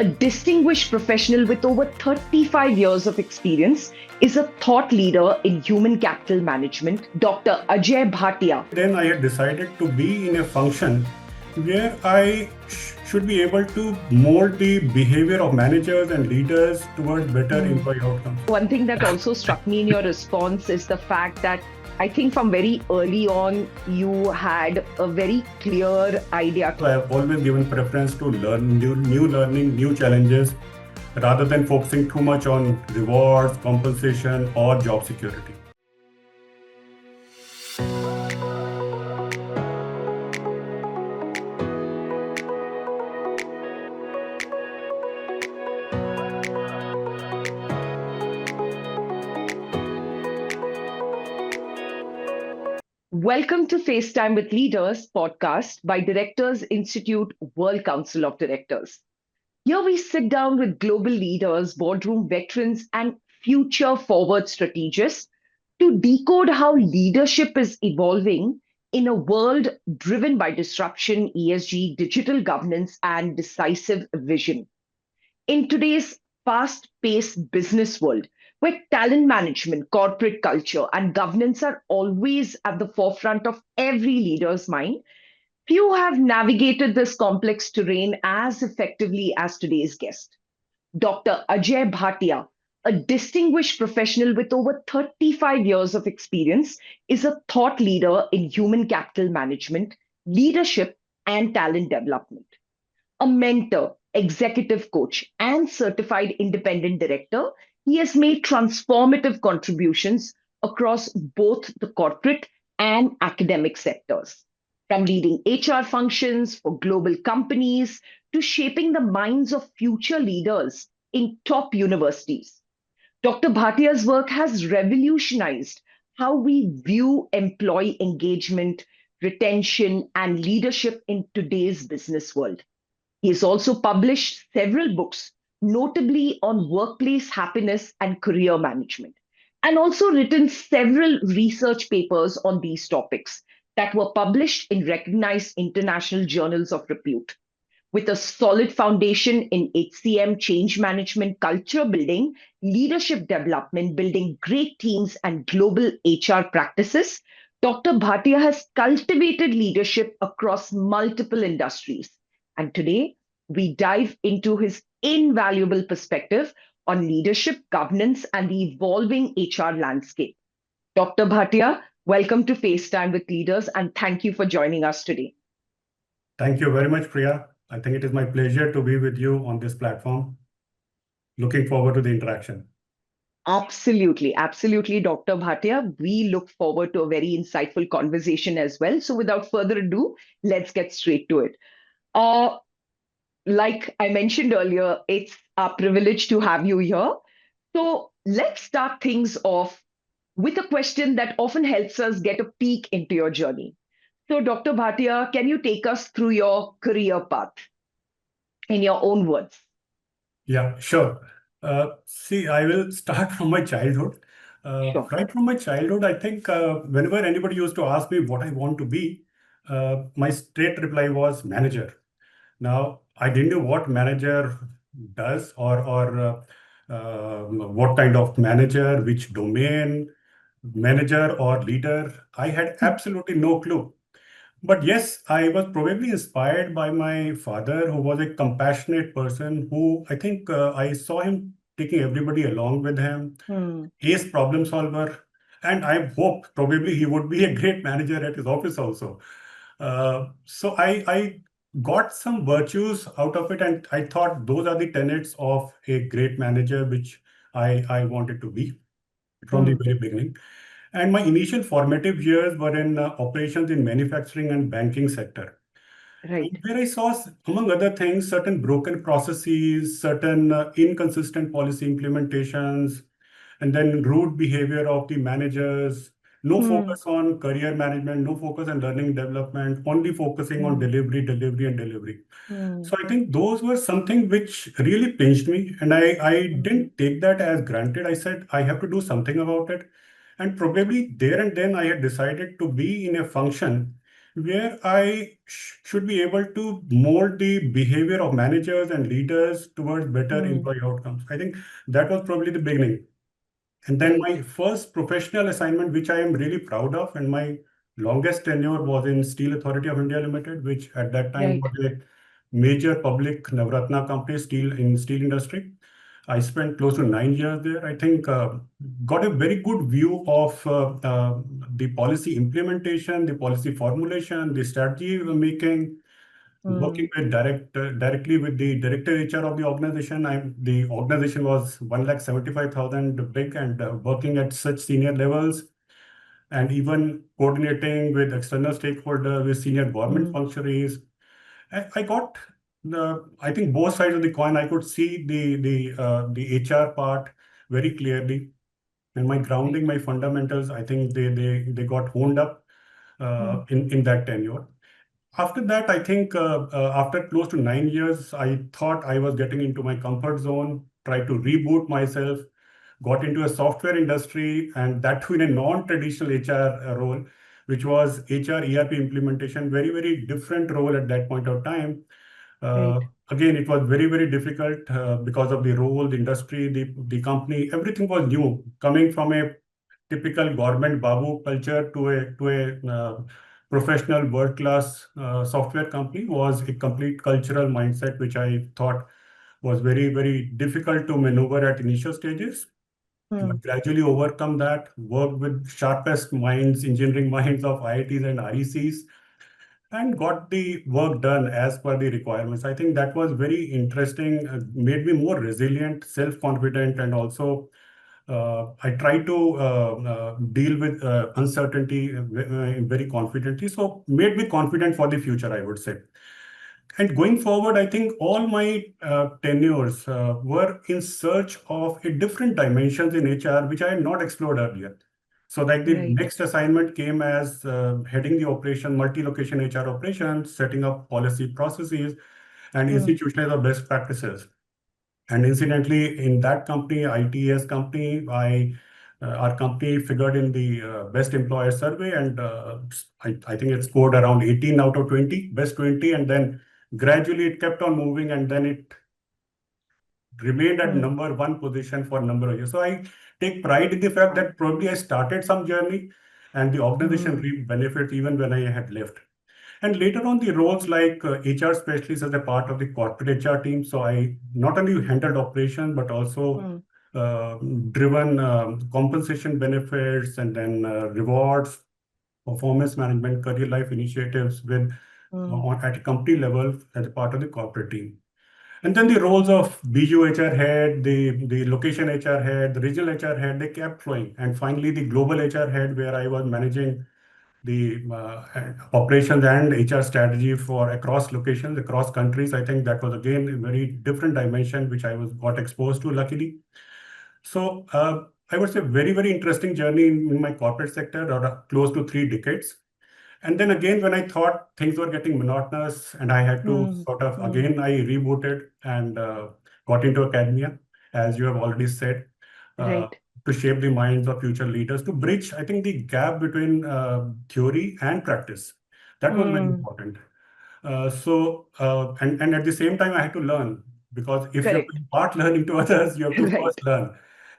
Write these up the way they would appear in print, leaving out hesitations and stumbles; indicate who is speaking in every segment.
Speaker 1: a distinguished professional with over 35 years of experience, is a thought leader in human capital management, Dr. Ajay Bhatia.
Speaker 2: Then I had decided to be in a function where I should be able to mold the behavior of managers and leaders towards better employee outcomes.
Speaker 1: One thing that also struck me in your response is the fact that I think from very early on, you had a very clear idea.
Speaker 2: So I have always given preference to learn new learning, new challenges, rather than focusing too much on rewards, compensation, or job security.
Speaker 1: Welcome to FaceTime with Leaders podcast by Directors Institute World Council of Directors. Here we sit down with global leaders, boardroom veterans, and future forward strategists to decode how leadership is evolving in a world driven by disruption, ESG, digital governance, and decisive vision. In today's fast paced business world, where talent management, corporate culture, and governance are always at the forefront of every leader's mind, few have navigated this complex terrain as effectively as today's guest. Dr. Ajay Bhatia, a distinguished professional with over 35 years of experience, is a thought leader in human capital management, leadership, and talent development. A mentor, executive coach, and certified independent director, he has made transformative contributions across both the corporate and academic sectors. From leading HR functions for global companies to shaping the minds of future leaders in top universities. Dr. Bhatia's work has revolutionized how we view employee engagement, retention, and leadership in today's business world. He has also published several books, notably on workplace happiness and career management, and also written several research papers on these topics that were published in recognized international journals of repute. With a solid foundation in HCM, change management, culture building, leadership development, building great teams, and global HR practices, Dr. Bhatia has cultivated leadership across multiple industries. And today, we dive into his invaluable perspective on leadership, governance, and the evolving HR landscape. Dr. Bhatia, welcome to FaceTime with Leaders, and thank you for joining us today.
Speaker 2: Thank you very much, Priya. I think it is my pleasure to be with you on this platform. Looking forward to the interaction.
Speaker 1: Absolutely, absolutely, Dr. Bhatia. We look forward to a very insightful conversation as well. So, without further ado, let's get straight to it. Like I mentioned earlier, it's a privilege to have you here. So, let's start things off with a question that often helps us get a peek into your journey. So, Dr. Bhatia, can you take us through your career path in your own words?
Speaker 2: Yeah, sure. See, I will start from my childhood.
Speaker 1: Sure.
Speaker 2: Right from my childhood, I think whenever anybody used to ask me what I want to be, my straight reply was manager. Now, I didn't know what manager does or what kind of manager, which domain, manager or leader. I had absolutely no clue. But yes, I was probably inspired by my father, who was a compassionate person who I think I saw him taking everybody along with him.
Speaker 1: Hmm.
Speaker 2: He is problem solver. And I hope probably he would be a great manager at his office also. So I got some virtues out of it, and I thought those are the tenets of a great manager, which I wanted to be from the
Speaker 1: Hmm.
Speaker 2: very beginning. And my initial formative years were in operations in manufacturing and banking sector,
Speaker 1: Right.
Speaker 2: where I saw, among other things, certain broken processes, certain inconsistent policy implementations, and then rude behavior of the managers, no
Speaker 1: Hmm.
Speaker 2: focus on career management, no focus on learning development, only focusing on
Speaker 1: Hmm.
Speaker 2: delivery, delivery, and delivery.
Speaker 1: Hmm.
Speaker 2: So I think those were something which really pinched me, and I
Speaker 1: Hmm.
Speaker 2: didn't take that as granted. I said I have to do something about it, and probably there and then I had decided to be in a function where I should be able to mold the behavior of managers and leaders towards better
Speaker 1: Hmm.
Speaker 2: employee outcomes. I think that was probably the beginning. And then
Speaker 1: Right.
Speaker 2: my first professional assignment, which I am really proud of, and my longest tenure was in Steel Authority of India Limited, which at that time
Speaker 1: Right.
Speaker 2: was a major public Navratna company, steel industry. I spent close to 9 years there. I think got a very good view of the policy implementation, the policy formulation, the strategy making,
Speaker 1: Hmm.
Speaker 2: working directly with the director HR of the organization. The organization was 1,75,000 big and working at such senior levels, and even coordinating with external stakeholders, with senior government
Speaker 1: Hmm.
Speaker 2: functionaries. I got I think both sides of the coin. I could see the HR part very clearly, and my grounding,
Speaker 1: Right.
Speaker 2: my fundamentals. I think they got honed up
Speaker 1: Hmm.
Speaker 2: in that tenure. After that, I think after close to 9 years, I thought I was getting into my comfort zone, tried to reboot myself, got into a software industry, and that too in a non-traditional HR role, which was HR ERP implementation, very, very different role at that point of time.
Speaker 1: Right.
Speaker 2: Uh, Again, it was very, very difficult because of the role, the industry, the company, everything was new. Coming from a typical government babu culture to a professional world class software company was a complete cultural mindset, which I thought was very, very difficult to maneuver at initial stages.
Speaker 1: Hmm.
Speaker 2: But gradually overcome that, work with sharpest minds, engineering minds of IITs and RECs, and got the work done as per the requirements. I think that was very interesting, made me more resilient, self-confident, and also I try to deal with uncertainty very confidently. So made me confident for the future, I would say. And going forward, I think all my tenures were in search of a different dimensions in HR, which I had not explored earlier. So like the
Speaker 1: Right.
Speaker 2: next assignment came as heading the operation, multi-location HR operations, setting up policy processes and
Speaker 1: Hmm.
Speaker 2: institutionalize of best practices. And incidentally, in that company, ITS company, our company figured in the best employer survey, and I think it scored around 18 out of 20, best 20, and then gradually it kept on moving, and then it remained at
Speaker 1: Hmm.
Speaker 2: number one position for a number of years. So I take pride in the fact
Speaker 1: Wow.
Speaker 2: that probably I started some journey, and the organization
Speaker 1: Hmm.
Speaker 2: reaped benefits even when I had left. And later on, the roles like HR specialist as a part of the corporate HR team. So I not only handled operations, but also
Speaker 1: Hmm.
Speaker 2: uh, driven compensation benefits and then rewards, performance management, career life initiatives with
Speaker 1: Hmm.
Speaker 2: at a company level as a part of the corporate team. And then the roles of BU HR head, the location HR head, the regional HR head, they kept flowing. And finally, the global HR head, where I was managing the operations and HR strategy for across locations, across countries. I think that was again a very different dimension which I was got exposed to luckily. So I would say very, very interesting journey in my corporate sector, or close to 3 decades. And then again, when I thought things were getting monotonous and I had to
Speaker 1: Hmm.
Speaker 2: sort of,
Speaker 1: Hmm.
Speaker 2: again, I rebooted and got into academia, as you have already said, uh,
Speaker 1: Right.
Speaker 2: to shape the minds of future leaders, to bridge, I think, the gap between theory and practice. That was very
Speaker 1: Hmm.
Speaker 2: important. And at the same time, I had to learn, because if you have to
Speaker 1: Correct.
Speaker 2: impart learning to others, you have to
Speaker 1: Right.
Speaker 2: first learn.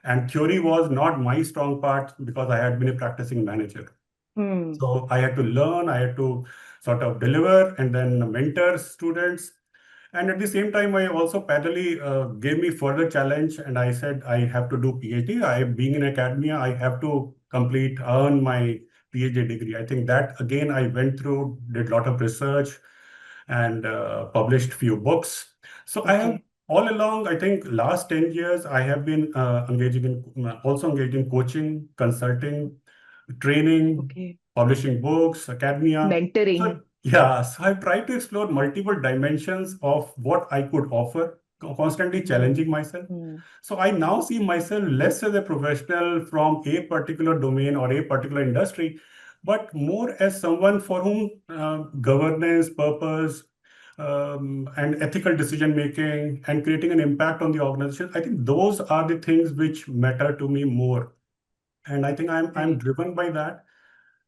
Speaker 2: And theory was not my strong part because I had been a practicing manager.
Speaker 1: Hmm.
Speaker 2: So I had to learn, I had to sort of deliver and then mentor students. And at the same time, I also parallelly gave me further challenge, and I said I have to do PhD. I being in academia, I have to earn my PhD degree. I think that again I went through, did a lot of research, and published few books. So I have
Speaker 1: Okay.
Speaker 2: all along, I think last 10 years, I have been also engaged in coaching, consulting, training,
Speaker 1: Okay.
Speaker 2: publishing books, academia. So
Speaker 1: Mentoring.
Speaker 2: yeah, so I've tried to explore multiple dimensions of what I could offer, constantly
Speaker 1: Hmm.
Speaker 2: challenging myself.
Speaker 1: Hmm.
Speaker 2: So I now see myself less as a professional from a particular domain or a particular industry, but more as someone for whom governance, purpose, and ethical decision making and creating an impact on the organization. I think those are the things which matter to me more, and I think I'm
Speaker 1: Right.
Speaker 2: driven by that.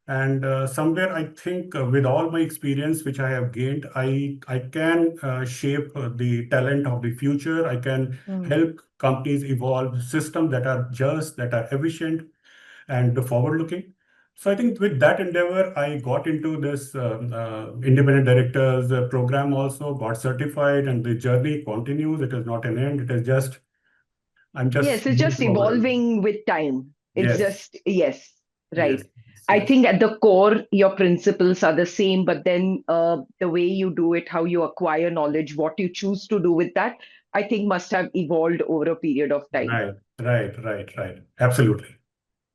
Speaker 2: And somewhere I think with all my experience which I have gained, I can shape the talent of the future. I can
Speaker 1: Mm.
Speaker 2: help companies evolve systems that are just, that are efficient, and forward looking. So I think with that endeavor, I got into this independent directors program, also got certified, and the journey continues. It is not an end. It is just, I'm just
Speaker 1: Yes, it's
Speaker 2: moving
Speaker 1: just
Speaker 2: forward.
Speaker 1: evolving with time. It's
Speaker 2: Yes,
Speaker 1: just, yes,
Speaker 2: yes,
Speaker 1: right.
Speaker 2: yes,
Speaker 1: I
Speaker 2: yes.
Speaker 1: think at the core, your principles are the same, but then the way you do it, how you acquire knowledge, what you choose to do with that, I think must have evolved over a period of time.
Speaker 2: Right, right, right, right. Absolutely.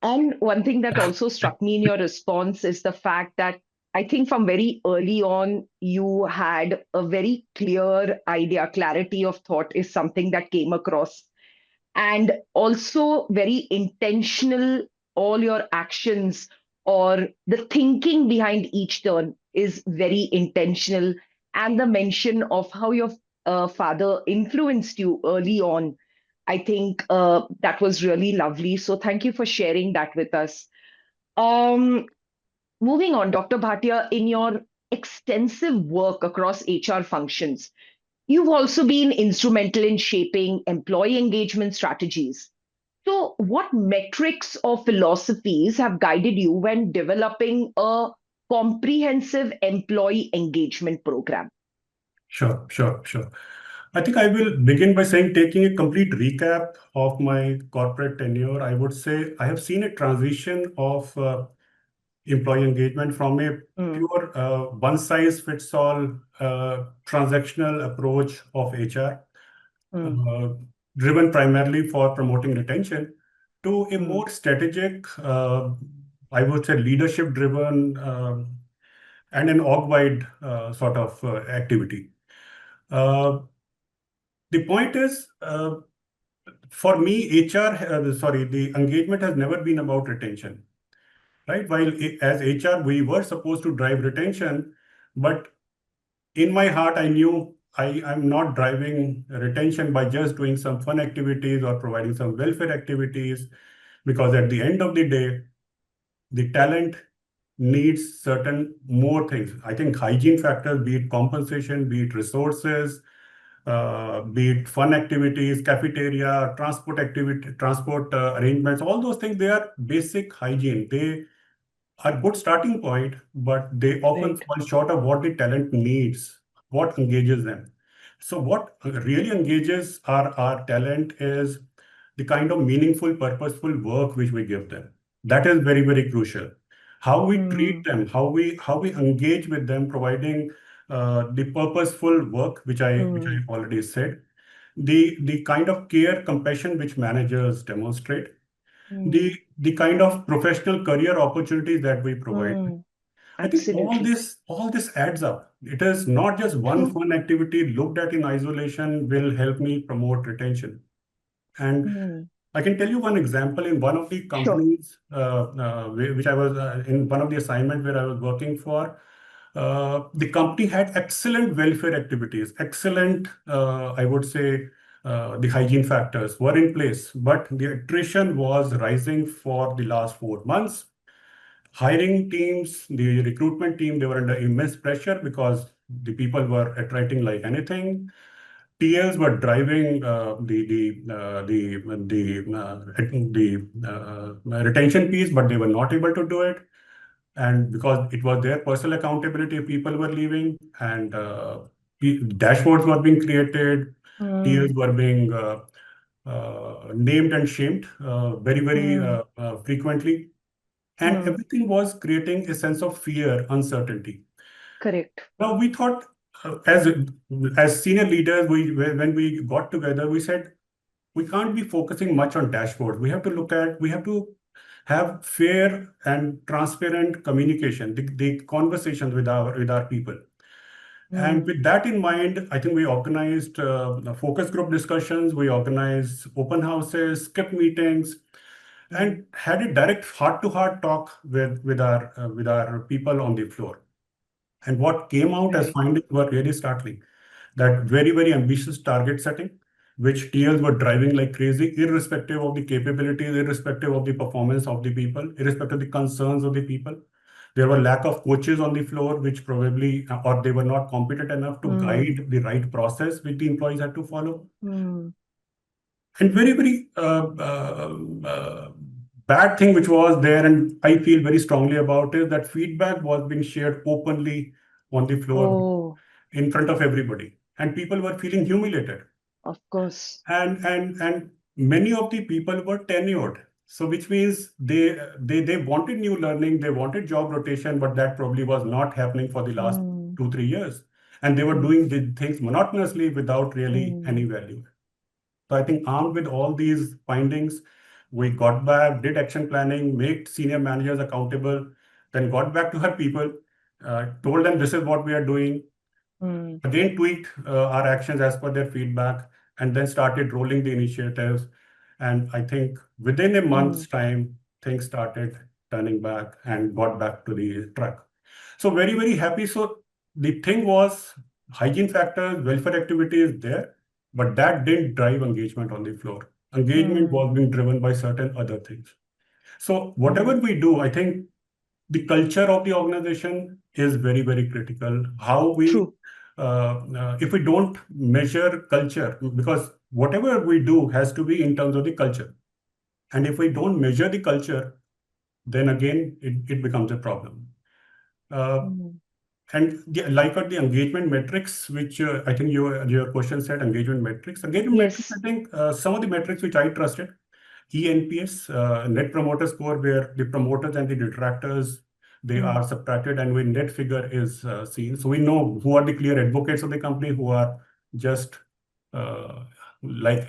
Speaker 1: And one thing that also struck me in your response is the fact that I think from very early on, you had a very clear idea, clarity of thought is something that came across, and also very intentional. All your actions or the thinking behind each turn is very intentional, and the mention of how your father influenced you early on, I think that was really lovely, so thank you for sharing that with us. um, Moving on, Dr. Bhatia, in your extensive work across HR functions, you've also been instrumental in shaping employee engagement strategies. So, what metrics or philosophies have guided you when developing a comprehensive employee engagement program?
Speaker 2: Sure, sure, sure. I think I will begin by saying, taking a complete recap of my corporate tenure, I would say I have seen a transition of employee engagement from a
Speaker 1: Mm,
Speaker 2: pure one-size-fits-all transactional approach of HR,
Speaker 1: mm,
Speaker 2: uh, driven primarily for promoting retention, to a
Speaker 1: mm,
Speaker 2: more strategic, I would say leadership-driven, and an org-wide sort of activity. Uh, the point is, for me, HR, sorry, the engagement has never been about retention, right? While as HR, we were supposed to drive retention, but in my heart, I knew I'm not driving retention by just doing some fun activities or providing some welfare activities, because at the end of the day, the talent needs certain more things. I think hygiene factors, be it compensation, be it resources, be it fun activities, cafeteria, transport arrangements, all those things, they are basic hygiene. They are good starting point, but they often
Speaker 1: right.
Speaker 2: fall short of what the talent needs, what engages them. So what really engages our talent is the kind of meaningful, purposeful work which we give them. That is very, very crucial. How we treat
Speaker 1: Mm,
Speaker 2: them, how we engage with them, providing the purposeful work, which I
Speaker 1: mm,
Speaker 2: already said, the kind of care, compassion which managers demonstrate, the
Speaker 1: mm,
Speaker 2: the kind of professional career opportunities that we provide.
Speaker 1: mm.
Speaker 2: I think all
Speaker 1: Absolutely.
Speaker 2: this all this adds up. It is not just one
Speaker 1: True.
Speaker 2: fun activity looked at in isolation will help me promote retention. And
Speaker 1: Mm,
Speaker 2: I can tell you one example in one of the
Speaker 1: sure.
Speaker 2: companies which I was in one of the assignments where I was working for. The company had excellent welfare activities, excellent, I would say, the hygiene factors were in place, but the attrition was rising for the last 4 months. Hiring teams, the recruitment team, they were under immense pressure because the people were attriting like anything. TLs were driving the retention piece, but they were not able to do it. And because it was their personal accountability, people were leaving, and dashboards were being created, TLs
Speaker 1: Mm,
Speaker 2: were being named and shamed very, very
Speaker 1: mm,
Speaker 2: frequently. And
Speaker 1: mm.
Speaker 2: everything was creating a sense of fear, uncertainty.
Speaker 1: Correct.
Speaker 2: Now we thought, as senior leaders, when we got together, we said we can't be focusing much on dashboards. We have to have fair and transparent communication, the conversations with our people. And
Speaker 1: Mm,
Speaker 2: with that in mind, I think we organized focus group discussions, we organized open houses, skip meetings,
Speaker 1: mm.
Speaker 2: and had a direct heart-to-heart talk with our people on the floor. And what came out as
Speaker 1: Right.
Speaker 2: findings were really startling. That very, very ambitious target setting, which TLs were driving like crazy, irrespective of the capabilities, irrespective of the performance of the people, irrespective of the concerns of the people. There were lack of coaches on the floor, which probably, or they were not competent enough to
Speaker 1: Hmm.
Speaker 2: guide the right process which the employees had to follow.
Speaker 1: Hmm.
Speaker 2: And very, very bad thing which was there, and I feel very strongly about it, that feedback was being shared openly on the floor
Speaker 1: Oh,
Speaker 2: in front of everybody, and people were feeling humiliated.
Speaker 1: of course.
Speaker 2: And many of the people were tenured, so which means they wanted new learning, they wanted job rotation, but that probably was not happening for the last
Speaker 1: Hmm.
Speaker 2: 2 3 years, and they were
Speaker 1: Hmm.
Speaker 2: doing the things monotonously without really any
Speaker 1: Hmm.
Speaker 2: value. So I think armed with all these findings, we got back, did action planning, made senior managers accountable, then got back to her people, told them this is what we are doing,
Speaker 1: Hmm.
Speaker 2: again tweaked our actions as per their feedback, and then started rolling the initiatives. And I think within a
Speaker 1: Hmm.
Speaker 2: month's time, things started turning back and got back to the track. So very, very happy. So the thing was, hygiene factors, welfare activity is there, but that didn't drive engagement on the floor. Engagement
Speaker 1: Hmm.
Speaker 2: was being driven by certain other things. So
Speaker 1: Hmm.
Speaker 2: whatever we do, I think the culture of the organization is very, very critical. How we,
Speaker 1: True.
Speaker 2: if we don't measure culture, because whatever we do has to be in terms of the culture. And if we don't measure the culture, then again, it becomes a problem. Uh,
Speaker 1: Hmm.
Speaker 2: and like the engagement metrics, which I think your question said engagement metrics. Engagement metrics, I
Speaker 1: Yes.
Speaker 2: think some of the metrics which I trusted, ENPS, Net Promoter Score, where the promoters and the detractors, they
Speaker 1: Hmm.
Speaker 2: are subtracted, and when net figure is seen. So we know who are the clear advocates of the company, who are just uh, like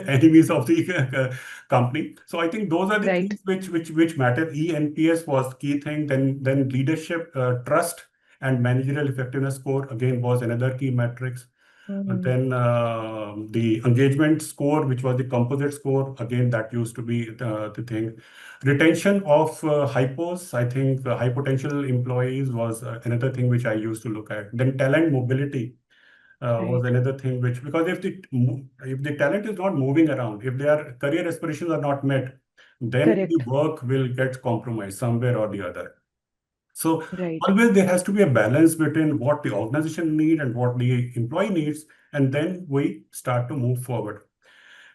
Speaker 2: enemies of the company. So I think those are the
Speaker 1: Right.
Speaker 2: things which matter. ENPS was key thing. Then leadership trust and managerial effectiveness score again was another key metrics. And
Speaker 1: Hmm.
Speaker 2: then the engagement score, which was the composite score, again, that used to be the thing. Retention of hypos, I think high potential employees was another thing which I used to look at. Then talent mobility was
Speaker 1: Right.
Speaker 2: another thing which, because if the talent is not moving around, if their career aspirations are not met, then the
Speaker 1: Correct.
Speaker 2: work will get compromised somewhere or the other. So
Speaker 1: Right.
Speaker 2: always there has to be a balance between what the organization need and what the employee needs, and then we start to move forward.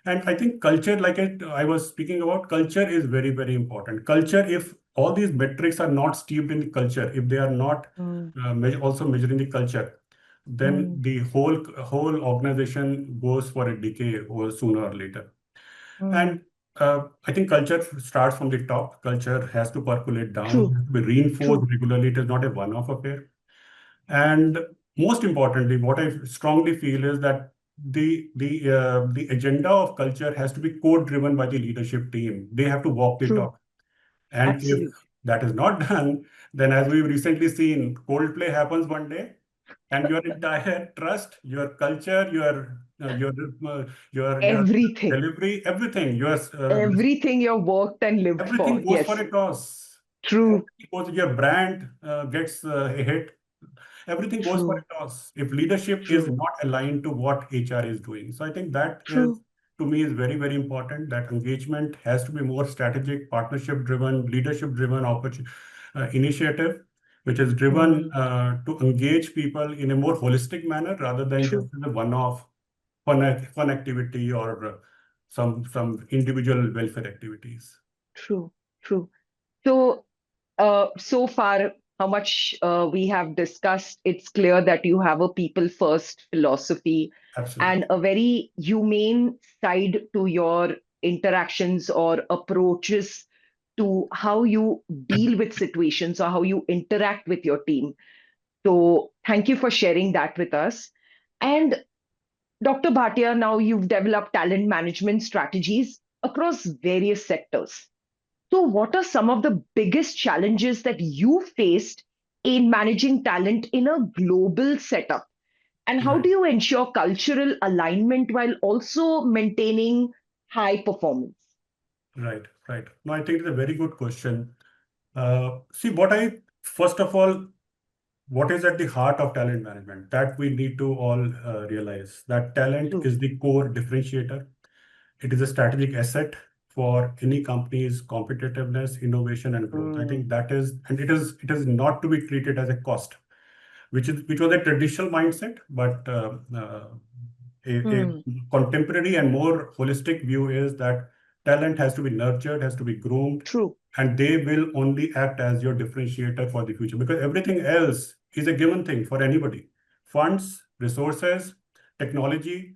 Speaker 2: And I think culture, like I was speaking about, culture is very, very important. Culture, if all these metrics are not steeped in the culture, if they are not
Speaker 1: Hmm.
Speaker 2: also measuring the culture, then
Speaker 1: Hmm.
Speaker 2: the whole organization goes for a decay or sooner or later.
Speaker 1: Hmm.
Speaker 2: And I think culture starts from the top. Culture has to percolate down,
Speaker 1: True.
Speaker 2: has to be reinforced
Speaker 1: True.
Speaker 2: regularly. It is not a one-off affair. And most importantly, what I strongly feel is that the agenda of culture has to be code-driven by the leadership team. They have to walk the
Speaker 1: True.
Speaker 2: talk. And if
Speaker 1: Absolutely.
Speaker 2: that is not done, then as we've recently seen, Coldplay happens one day, and your entire trust, your culture, your
Speaker 1: Everything.
Speaker 2: delivery, everything,
Speaker 1: Everything you worked and lived for.
Speaker 2: everything goes for
Speaker 1: Yes.
Speaker 2: a toss.
Speaker 1: True.
Speaker 2: Everything goes, your brand gets a hit. Everything goes for
Speaker 1: True.
Speaker 2: a toss if leadership is
Speaker 1: True.
Speaker 2: not aligned to what HR is doing. So I think that is,
Speaker 1: True.
Speaker 2: to me, is very, very important. That engagement has to be more strategic, partnership driven, leadership driven initiative, which is driven
Speaker 1: Hmm.
Speaker 2: to engage people in a more holistic manner rather than just
Speaker 1: True.
Speaker 2: as a one-off fun activity or some individual welfare activities.
Speaker 1: True. True. So, so far, how much we have discussed, it's clear that you have a people first philosophy
Speaker 2: Absolutely.
Speaker 1: and a very humane side to your interactions or approaches to how you deal with situations or how you interact with your team. So, thank you for sharing that with us. And Dr. Bhatia, now you've developed talent management strategies across various sectors. So, what are some of the biggest challenges that you faced in managing talent in a global setup? And how
Speaker 2: Right.
Speaker 1: do you ensure cultural alignment while also maintaining high performance?
Speaker 2: Right. Right. No, I think it's a very good question. See, what I first of all, what is at the heart of talent management, that we need to all realize that talent
Speaker 1: True.
Speaker 2: is the core differentiator. It is a strategic asset for any company's competitiveness, innovation, and growth. I
Speaker 1: Mm,
Speaker 2: think that is, and it is not to be treated as a cost, which was a traditional mindset, but a
Speaker 1: mm,
Speaker 2: contemporary and more holistic view is that talent has to be nurtured, has to be groomed,
Speaker 1: true.
Speaker 2: and they will only act as your differentiator for the future, because everything else is a given thing for anybody. Funds, resources, technology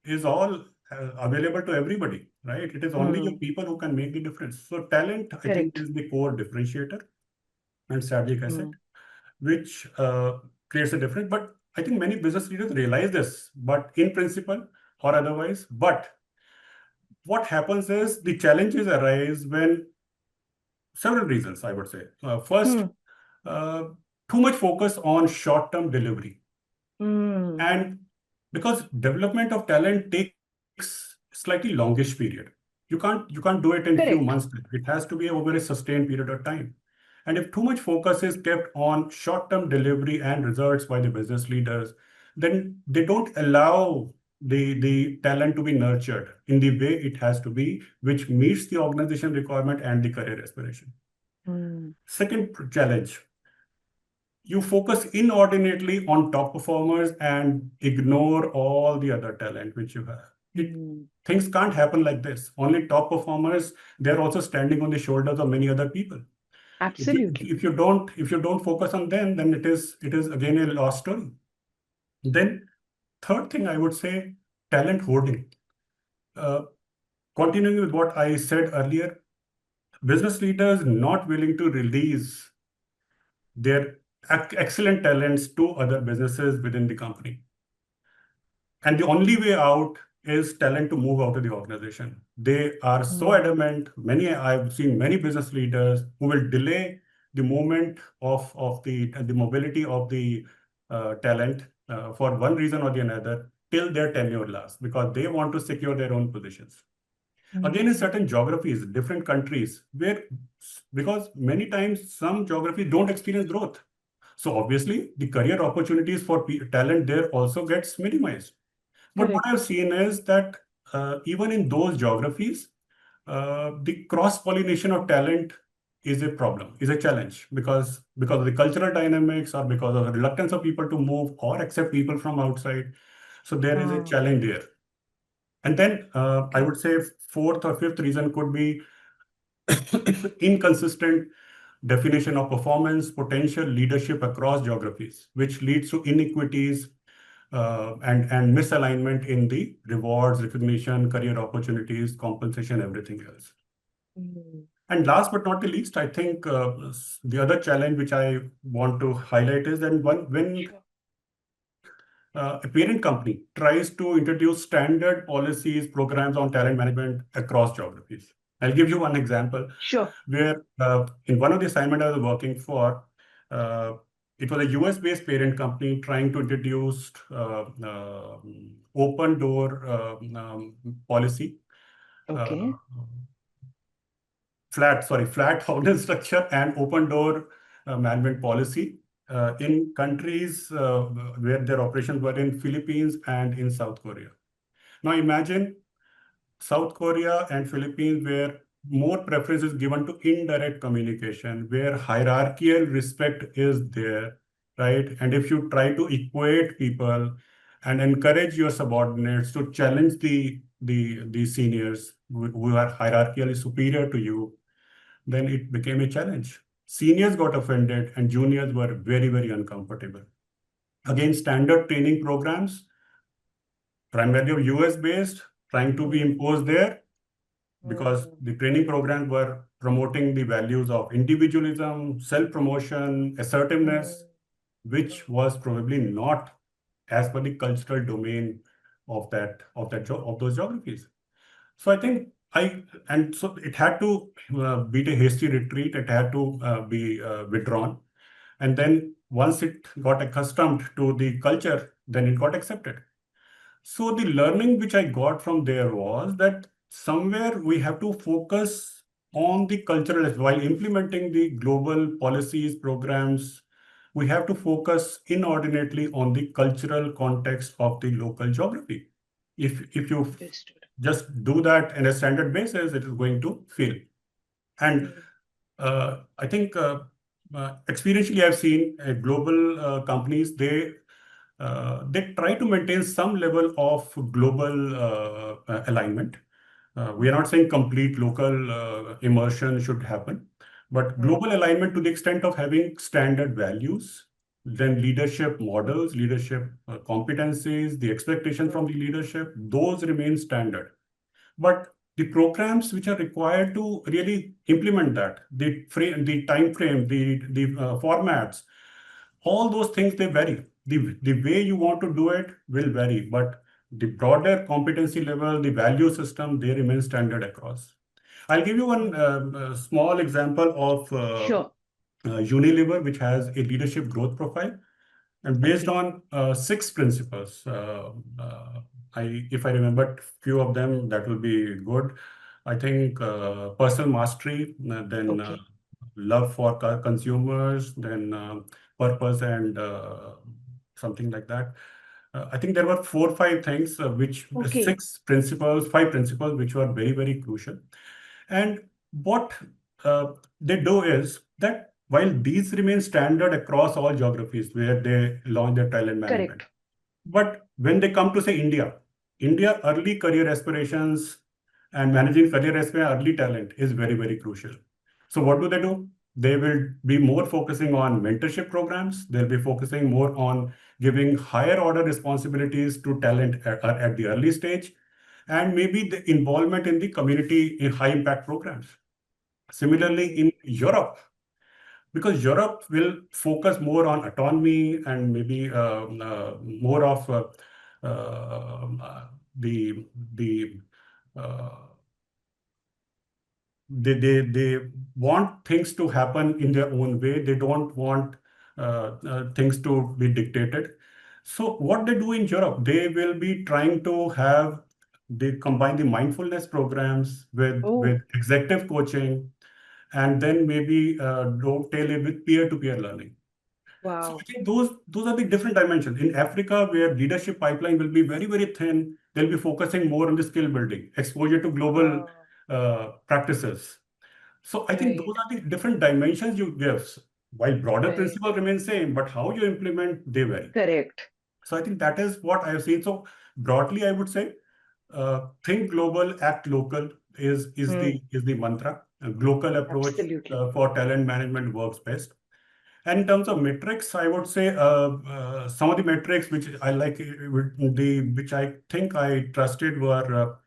Speaker 2: is all available to everybody, right? It is only your
Speaker 1: Mm,
Speaker 2: people who can make the difference. So talent, I think,
Speaker 1: correct.
Speaker 2: is the core differentiator and strategic asset,
Speaker 1: Mm,
Speaker 2: which creates a difference. But I think many business leaders realize this, but in principle or otherwise. But what happens is the challenges arise when several reasons, I would say. First,
Speaker 1: mm,
Speaker 2: uh, too much focus on short-term delivery.
Speaker 1: mm,
Speaker 2: And because development of talent takes slightly longish period. You can't do it in few months.
Speaker 1: correct.
Speaker 2: It has to be over a sustained period of time. And if too much focus is kept on short-term delivery and results by the business leaders, then they don't allow the talent to be nurtured in the way it has to be, which meets the organization requirement and the career aspiration.
Speaker 1: Mm,
Speaker 2: Second challenge, you focus inordinately on top performers and ignore all the other talent which you have. It
Speaker 1: mm,
Speaker 2: Things can't happen like this. Only top performers, they're also standing on the shoulders of many other people. If you
Speaker 1: absolutely.
Speaker 2: if you don't focus on them, then it is again a lost story. Then third thing I would say, talent hoarding. Uh, Continuing with what I said earlier, business leaders not willing to release their excellent talents to other businesses within the company. And the only way out is talent to move out of the organization. They are so
Speaker 1: Mm,
Speaker 2: adamant. I've seen many business leaders who will delay the movement of the mobility of the talent for one reason or the another till their tenure lasts, because they want to secure their own positions. Again, in
Speaker 1: mm,
Speaker 2: certain geographies, different countries, where because many times some geographies don't experience growth. So obviously, the career opportunities for talent there also gets minimized. But what
Speaker 1: correct.
Speaker 2: I've seen is that even in those geographies, the cross-pollination of talent is a problem, is a challenge, because of the cultural dynamics or because of the reluctance of people to move or accept people from outside. So there is a
Speaker 1: Ah,
Speaker 2: challenge there. And then I
Speaker 1: okay.
Speaker 2: would say fourth or fifth reason could be inconsistent definition of performance, potential leadership across geographies, which leads to inequities and misalignment in the rewards, recognition, career opportunities, compensation, everything else.
Speaker 1: Mm,
Speaker 2: And last but not the least, I think the other challenge which I want to highlight is that when
Speaker 1: sure.
Speaker 2: a parent company tries to introduce standard policies, programs on talent management across geographies. I'll give you one example
Speaker 1: Sure.
Speaker 2: where in one of the assignment I was working for, uh, it was a US-based parent company trying to introduce open door policy, uh,
Speaker 1: Okay.
Speaker 2: flat housing structure and open door management policy
Speaker 1: Okay.
Speaker 2: in countries where their operations were in Philippines and in South Korea. Now imagine South Korea and Philippines, where more preference is given to indirect communication, where hierarchical respect is there, right? And if you try to equate people and encourage your subordinates to challenge the seniors who are hierarchically superior to you, then it became a challenge. Seniors got offended and juniors were very, very uncomfortable. Again, standard training programs, primarily US based, trying to be
Speaker 1: Mm,
Speaker 2: imposed there because
Speaker 1: mm,
Speaker 2: the training programs were promoting the values of individualism, self-promotion, assertiveness,
Speaker 1: mm,
Speaker 2: which
Speaker 1: mm,
Speaker 2: was probably not as per the cultural domain of those geographies. So I think and so it had to beat a hasty retreat. It had to be withdrawn, and then once it got accustomed to the culture, then it got accepted. So the learning which I got from there was that somewhere we have to focus on the cultural while implementing the global policies, programs. We have to focus inordinately on the cultural context of the local geography. If you
Speaker 1: understood.
Speaker 2: just do that in a standard basis, it is going to fail. And
Speaker 1: Mm.
Speaker 2: I think experientially, I've seen global companies, they try to maintain some level of global alignment. We are not saying complete local immersion should happen, but
Speaker 1: Mm.
Speaker 2: global alignment to the extent of having standard values, then leadership models, leadership competencies, the expectation from
Speaker 1: Mm.
Speaker 2: the leadership, those remain standard. But the programs which are required to really implement that, the frame, the time frame, the formats, all those things, they vary. The way you want to do it will vary, but the broader competency level, the value system, they remain standard across. I'll give you one
Speaker 1: Mm.
Speaker 2: small example of
Speaker 1: Sure.
Speaker 2: Unilever, which has a leadership growth profile. And based
Speaker 1: Okay.
Speaker 2: on six principles, if I remember few of them, that will be good. I think personal mastery, then
Speaker 1: Okay.
Speaker 2: love for consumers, then purpose and something like that. I think there were four, five things, which
Speaker 1: Okay.
Speaker 2: six principles, five principles, which were very, very crucial. And what they do is that while these remain standard across all geographies where they launch their talent management,
Speaker 1: Correct.
Speaker 2: but when they come to say India early career aspirations and managing career aspiration early talent is very, very crucial. So what do? They will be more focusing on mentorship programs. They'll be focusing more on giving higher order responsibilities to talent at the early stage, and maybe the involvement in the community in high impact programs. Similarly,
Speaker 1: Mm.
Speaker 2: in Europe, because Europe will focus more on autonomy and maybe more of the uh, they want things to happen in their own way. They don't want things to be dictated. So what they do in Europe, they will be trying to have they combine the mindfulness programs with
Speaker 1: Oh,
Speaker 2: executive coaching, and then maybe dovetail it with peer-to-peer learning. So I
Speaker 1: wow.
Speaker 2: think those are the different dimensions. In Africa, where leadership pipeline will be very, very thin, they'll be focusing more on the skill building, exposure to global
Speaker 1: Ah,
Speaker 2: practices. So I think
Speaker 1: right.
Speaker 2: those are the different dimensions you give. While broader
Speaker 1: Right.
Speaker 2: principles remain same, but how you implement, they vary.
Speaker 1: Correct.
Speaker 2: So I think that is what I have seen. So broadly, I would say, think global, act local
Speaker 1: Mm.
Speaker 2: is the mantra. A global approach
Speaker 1: Absolutely.
Speaker 2: for talent management works best. And in terms of metrics, I would say some of the metrics which I like, which I think I trusted were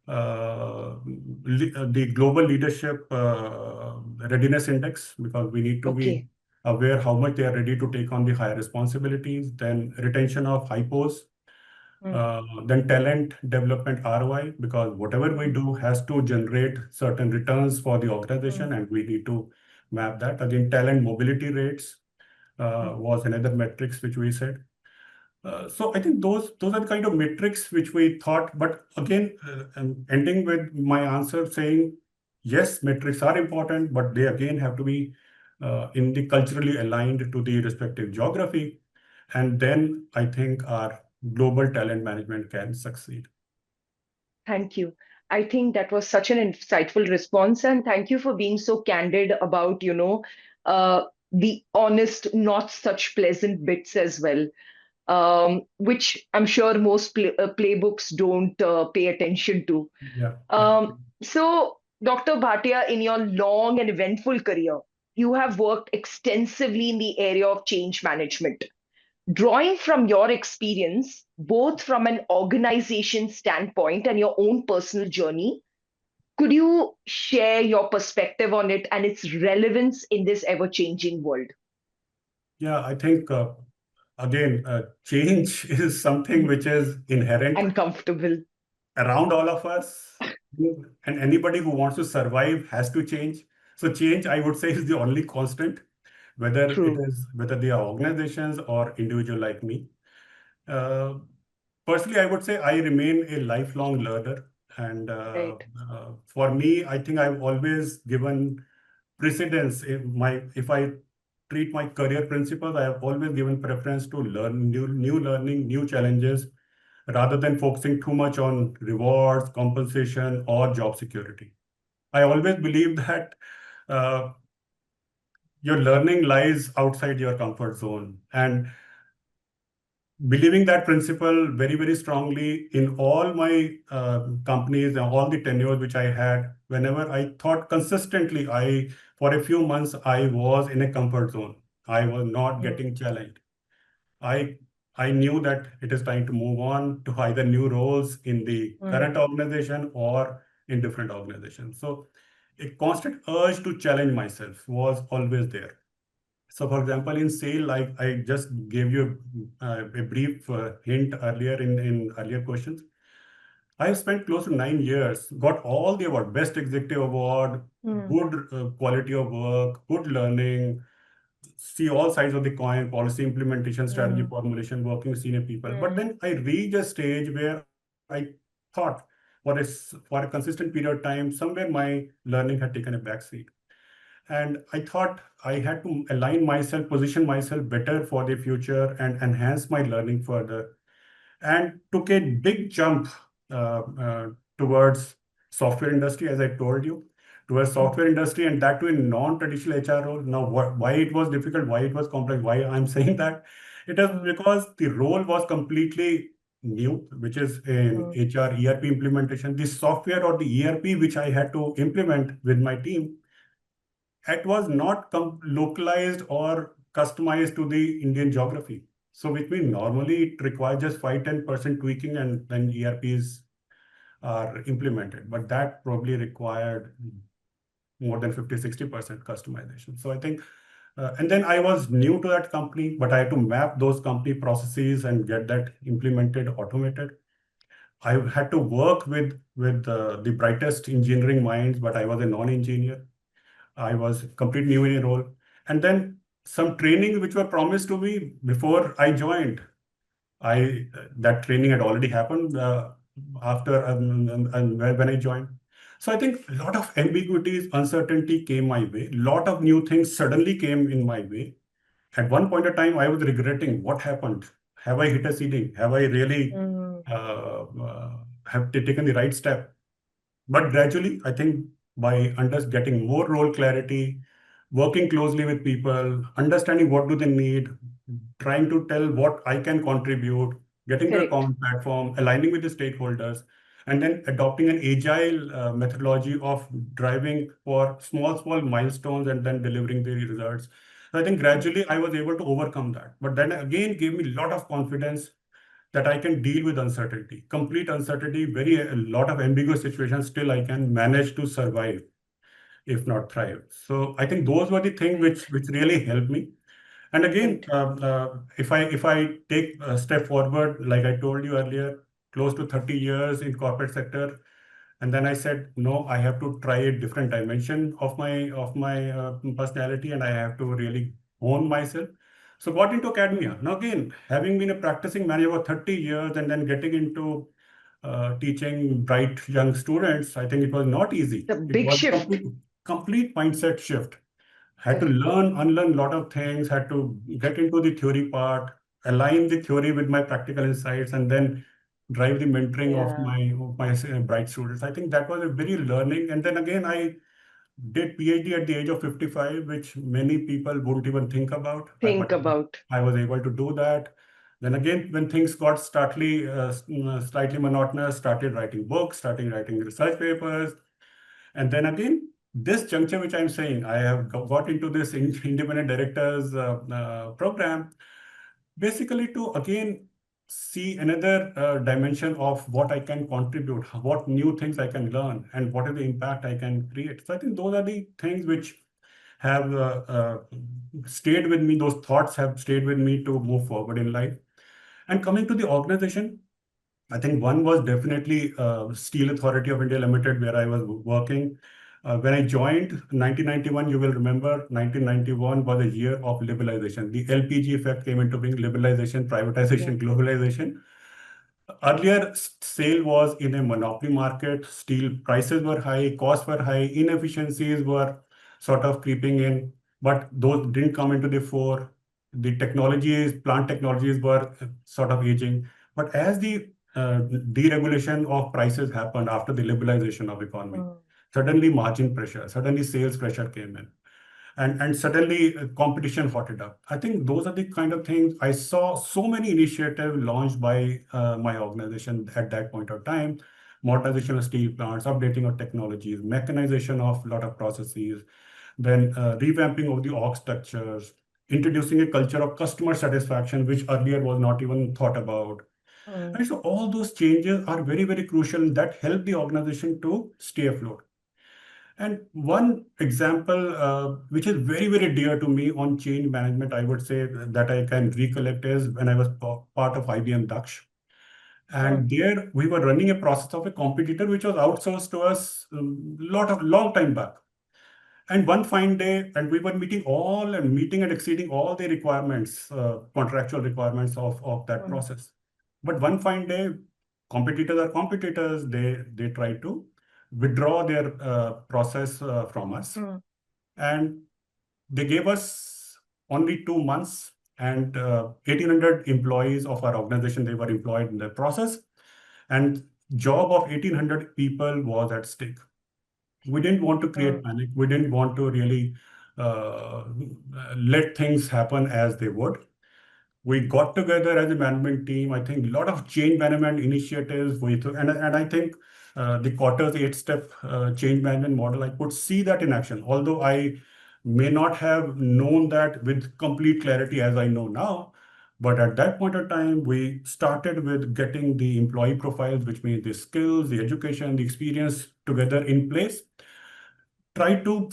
Speaker 2: the global leadership readiness index, because we need to be
Speaker 1: Okay.
Speaker 2: aware how much they are ready to take on the higher responsibilities. Then retention of hypos,
Speaker 1: Mm.
Speaker 2: then talent development ROI, because whatever we
Speaker 1: Mm.
Speaker 2: do has to generate certain returns for the
Speaker 1: Mm.
Speaker 2: organization, and we need to map that. Again, talent mobility rates
Speaker 1: Mm.
Speaker 2: was another metrics which we said. So I think those are the kind of metrics which we thought. But again, I'm ending with my answer saying yes, metrics are important, but they again have to be in the culturally aligned to the respective geography, and then I think our global talent management can succeed.
Speaker 1: Thank you. I think that was such an insightful response, and thank you for being so candid about, the honest, not such pleasant bits as well, which I'm sure most playbooks don't pay attention to.
Speaker 2: Yeah, yeah,
Speaker 1: So, Dr. Bhatia, in your long and eventful career, you have worked extensively in the area of change management. Drawing from your experience, both from an organization standpoint and your own personal journey, could you share your perspective on it and its relevance in this ever changing world?
Speaker 2: yeah. I think again, change is something
Speaker 1: Mhm.
Speaker 2: which is inherent
Speaker 1: Uncomfortable.
Speaker 2: around all of us, and anybody who wants to survive has to change. So change, I would say, is the only constant,
Speaker 1: True.
Speaker 2: whether they are organizations or individual like me. uh, Personally, I would say I remain a lifelong learner, and
Speaker 1: Right.
Speaker 2: for me, I think I've always given precedence. If I treat my career principles, I have always given preference to learn new learning, new challenges, rather than focusing too much on rewards, compensation, or job security. I always believe that uh, your learning lies outside your comfort zone. And believing that principle very, very strongly in all my companies and all the tenures which I had, whenever I thought consistently, for a few months, I was in a comfort zone. I was not
Speaker 1: Mm,
Speaker 2: getting challenged. I I knew that it is time to move on to either new roles in the
Speaker 1: mm,
Speaker 2: current organization or in different organizations. So a constant urge to challenge myself was always there. So, for example, in sale, like I just gave you a brief hint earlier in earlier questions. I've spent close to 9 years, got all the award, best executive award,
Speaker 1: mm,
Speaker 2: good quality of work, good learning, see all sides of the coin, policy implementation, strategy
Speaker 1: mm,
Speaker 2: formulation, working with senior people. But
Speaker 1: mm,
Speaker 2: then I reached a stage where I thought for a consistent period of time, somewhere my learning had taken a backseat. And I thought I had to align myself, position myself better for the future and enhance my learning further. And took a big jump towards software industry, as I told you, towards
Speaker 1: mm,
Speaker 2: software industry, and that to a non-traditional HR role. Now, why it was difficult, why it was complex, why I'm saying that? It is
Speaker 1: mm,
Speaker 2: because the role was completely new, which is in
Speaker 1: mm.
Speaker 2: HR ERP implementation. The software or the ERP which I had to implement with my team, it was not localized or customized to the Indian geography. So, which means normally it requires just 5-10% tweaking and then ERPs are implemented. But that probably required more than 50-60% customization. So, I think, and then I was new to that company, but I had to map those company processes and get that implemented, automated. I had to work with the brightest engineering minds, but I was a non-engineer. I was complete new in a role. And then some training which were promised to me before I joined. I That training had already happened after and when I joined. So I think a lot of ambiguities, uncertainty came my way. A lot of new things suddenly came in my way. At one point of time, I was regretting what happened. Have I hit a ceiling? Have I really
Speaker 1: Mm.
Speaker 2: have taken the right step? But gradually, I think by getting more role clarity, working closely with people, understanding what do they need, trying to tell what I can contribute, getting to a
Speaker 1: Correct.
Speaker 2: common platform, aligning with the stakeholders, and then adopting an agile methodology of driving for small milestones and then delivering the results. So I think
Speaker 1: Mm.
Speaker 2: gradually I was able to overcome that. But then again, gave me a lot of confidence that I can deal with uncertainty, complete uncertainty, a lot of ambiguous situations. Still, I can manage to survive, if not thrive. So I think those were the things
Speaker 1: Right.
Speaker 2: which really helped me. And again,
Speaker 1: Right.
Speaker 2: if I take a step forward, like I told you earlier, close to 30 years in corporate sector, and then I said, no, I have to try a different dimension of my personality, and I have to really hone myself. So got into academia. Now again, having been a practicing manager for 30 years and then getting into teaching bright young students, I think it was not easy.
Speaker 1: It's a
Speaker 2: It
Speaker 1: big
Speaker 2: was a
Speaker 1: shift.
Speaker 2: complete mindset shift. Had to
Speaker 1: Correct.
Speaker 2: unlearn a lot of things, had to get into the theory part, align the theory with my practical insights, and then drive the mentoring
Speaker 1: Yeah.
Speaker 2: of my bright students. I think that was a very learning. And then again, I did PhD at the age of 55, which many people wouldn't even think about.
Speaker 1: Think
Speaker 2: But
Speaker 1: about.
Speaker 2: I was able to do that. Then again, when things got slightly monotonous, started writing books, starting writing research papers, and then again, this juncture, which I'm saying, I have got into this independent directors program, basically to again see another dimension of what I can contribute, what new things I can learn, and what is the impact I can create. So I think those are the things which have stayed with me. Those thoughts have stayed with me to move forward in life. And coming to the organization, I think one was definitely Steel Authority of India Limited, where I was working. When I joined 1991, you will remember 1991 was a year of liberalization. The LPG effect came into being, liberalization,
Speaker 1: Yeah.
Speaker 2: privatization, globalization. Earlier, sale was in a monopoly market. Steel prices were high, costs were high, inefficiencies were sort of creeping in, but those didn't come into the fore. The technologies, plant technologies were sort of aging. But as the deregulation of prices happened after the liberalization of economy. Suddenly margin pressure, suddenly sales pressure came in, and suddenly competition hotted up. I think those are the kind of things I saw. So many initiatives launched by my organization at that point of time: modernization of steel plants, updating of technologies, mechanization of a lot of processes, then revamping of the org structures, introducing a culture of customer satisfaction, which earlier was not even thought about. And so all those changes are very, very crucial that help the organization to stay afloat. And one example, which is very, very dear to me on change management, I would say that I can recollect is when I was part of IBM Daksh. And there we were running a process of a competitor which was outsourced to us long time back. And one fine day, and we were meeting and exceeding all the requirements, contractual requirements of that process. But one fine day, competitors are competitors. They try to withdraw their process from us, and they gave us only 2 months, and 1,800 employees of our organization, they were employed in the process, and job of 1,800 people was at stake. We didn't want to create panic. We didn't want to really uh, let things happen as they would. We got together as a management team. I think a lot of change management initiatives. And I think the quarters 8-step change management model, I could see that in action. Although I may not have known that with complete clarity as I know now. But at that point of time, we started with getting the employee profiles, which means the skills, the education, the experience together in place, try to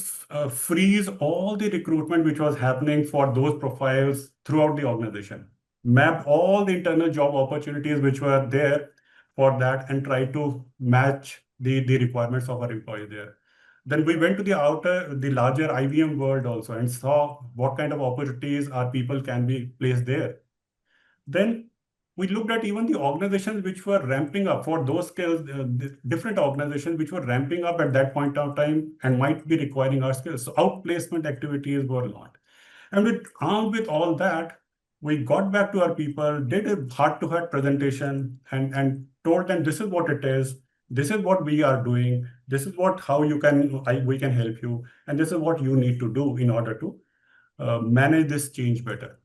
Speaker 2: freeze all the recruitment which was happening for those profiles throughout the organization, map all the internal job opportunities which were there for that, and try to match the requirements of our employees there. Then we went to the larger IBM world also and saw what kind of opportunities our people can be placed there. Then we looked at even the organizations which were ramping up for those skills, different organizations which were ramping up at that point of time and might be requiring our skills. So outplacement activities were launched. And armed with all that, we got back to our people, did a heart-to-heart presentation, and told them this is what it is, this is what we are doing, this is how we can help you, and this is what you need to do in order to manage this change better.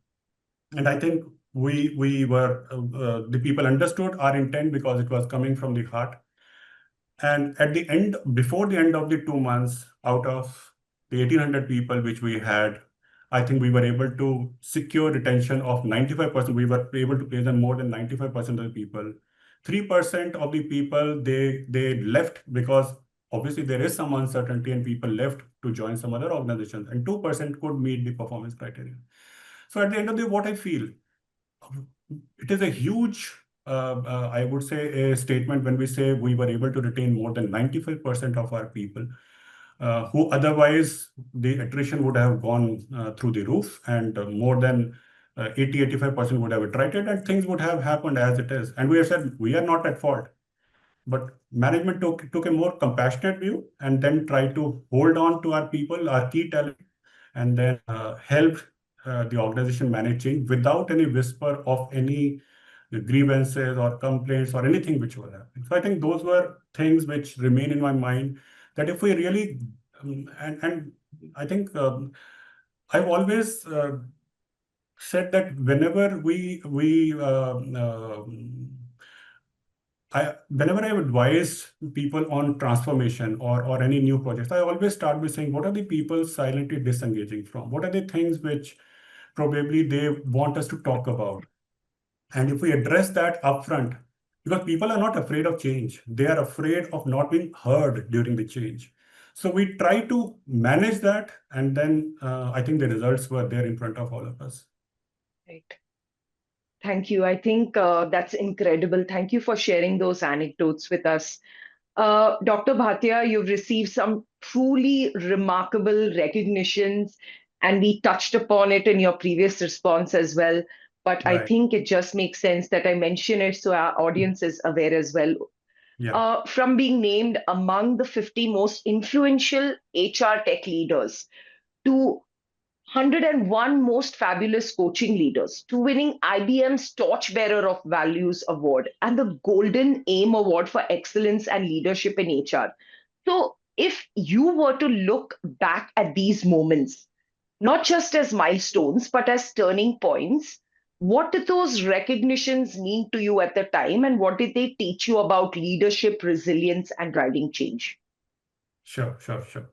Speaker 2: And I think the people understood our intent because it was coming from the heart. And before the end of the 2 months, out of the 1,800 people which we had, I think we were able to secure retention of 95%. We were able to place them more than 95% of the people. 3% of the people, they left because obviously there is some uncertainty and people left to join some other organizations, and 2% could meet the performance criteria. So at the end of the day, what I feel, it is a huge, I would say, a statement when we say we were able to retain more than 95% of our people, who otherwise the attrition would have gone through the roof, and more than 85% would have attrited, and things would have happened as it is. And we have said we are not at fault. But management took a more compassionate view and then tried to hold on to our people, our key talent, and then helped the organization manage change without any whisper of any grievances or complaints or anything which were happening. So I think those were things which remain in my mind, that if we really, and I think I've always said that whenever whenever I advise people on transformation or any new projects, I always start by saying, what are the people silently disengaging from? What are the things which probably they want us to talk about? And if we address that upfront, because people are not afraid of change, they are afraid of not being heard during the change. So we try to manage that, and then I think the results were there in front of all of us.
Speaker 1: Right. Thank you. I think that's incredible. Thank you for sharing those anecdotes with us. Dr. Bhatia, you've received some truly remarkable recognitions, and we touched upon it in your previous response as well. But I
Speaker 2: Right.
Speaker 1: think it just makes sense that I mention it so our audience is aware as well.
Speaker 2: Yeah.
Speaker 1: From being named among the 50 most influential HR tech leaders to 101 Most Fabulous Coaching Leaders, to winning IBM's Torchbearer of Values Award and the Golden AIM Award for Excellence and Leadership in HR. So, if you were to look back at these moments, not just as milestones, but as turning points, what did those recognitions mean to you at the time, and what did they teach you about leadership, resilience, and driving change?
Speaker 2: Sure, sure, sure.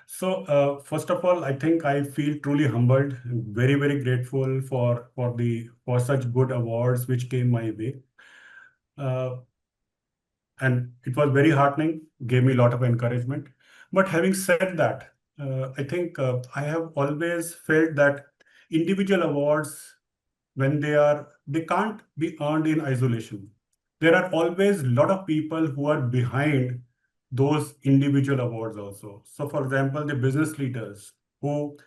Speaker 2: So, first of all, I think I feel truly humbled, very, very grateful for such good awards which came my way. Uh, and it was very heartening, gave me a lot of encouragement. But having said that, I think I have always felt that individual awards, when they can't be earned in isolation. There are always a lot of people who are behind those individual awards also. So for example, the business leaders who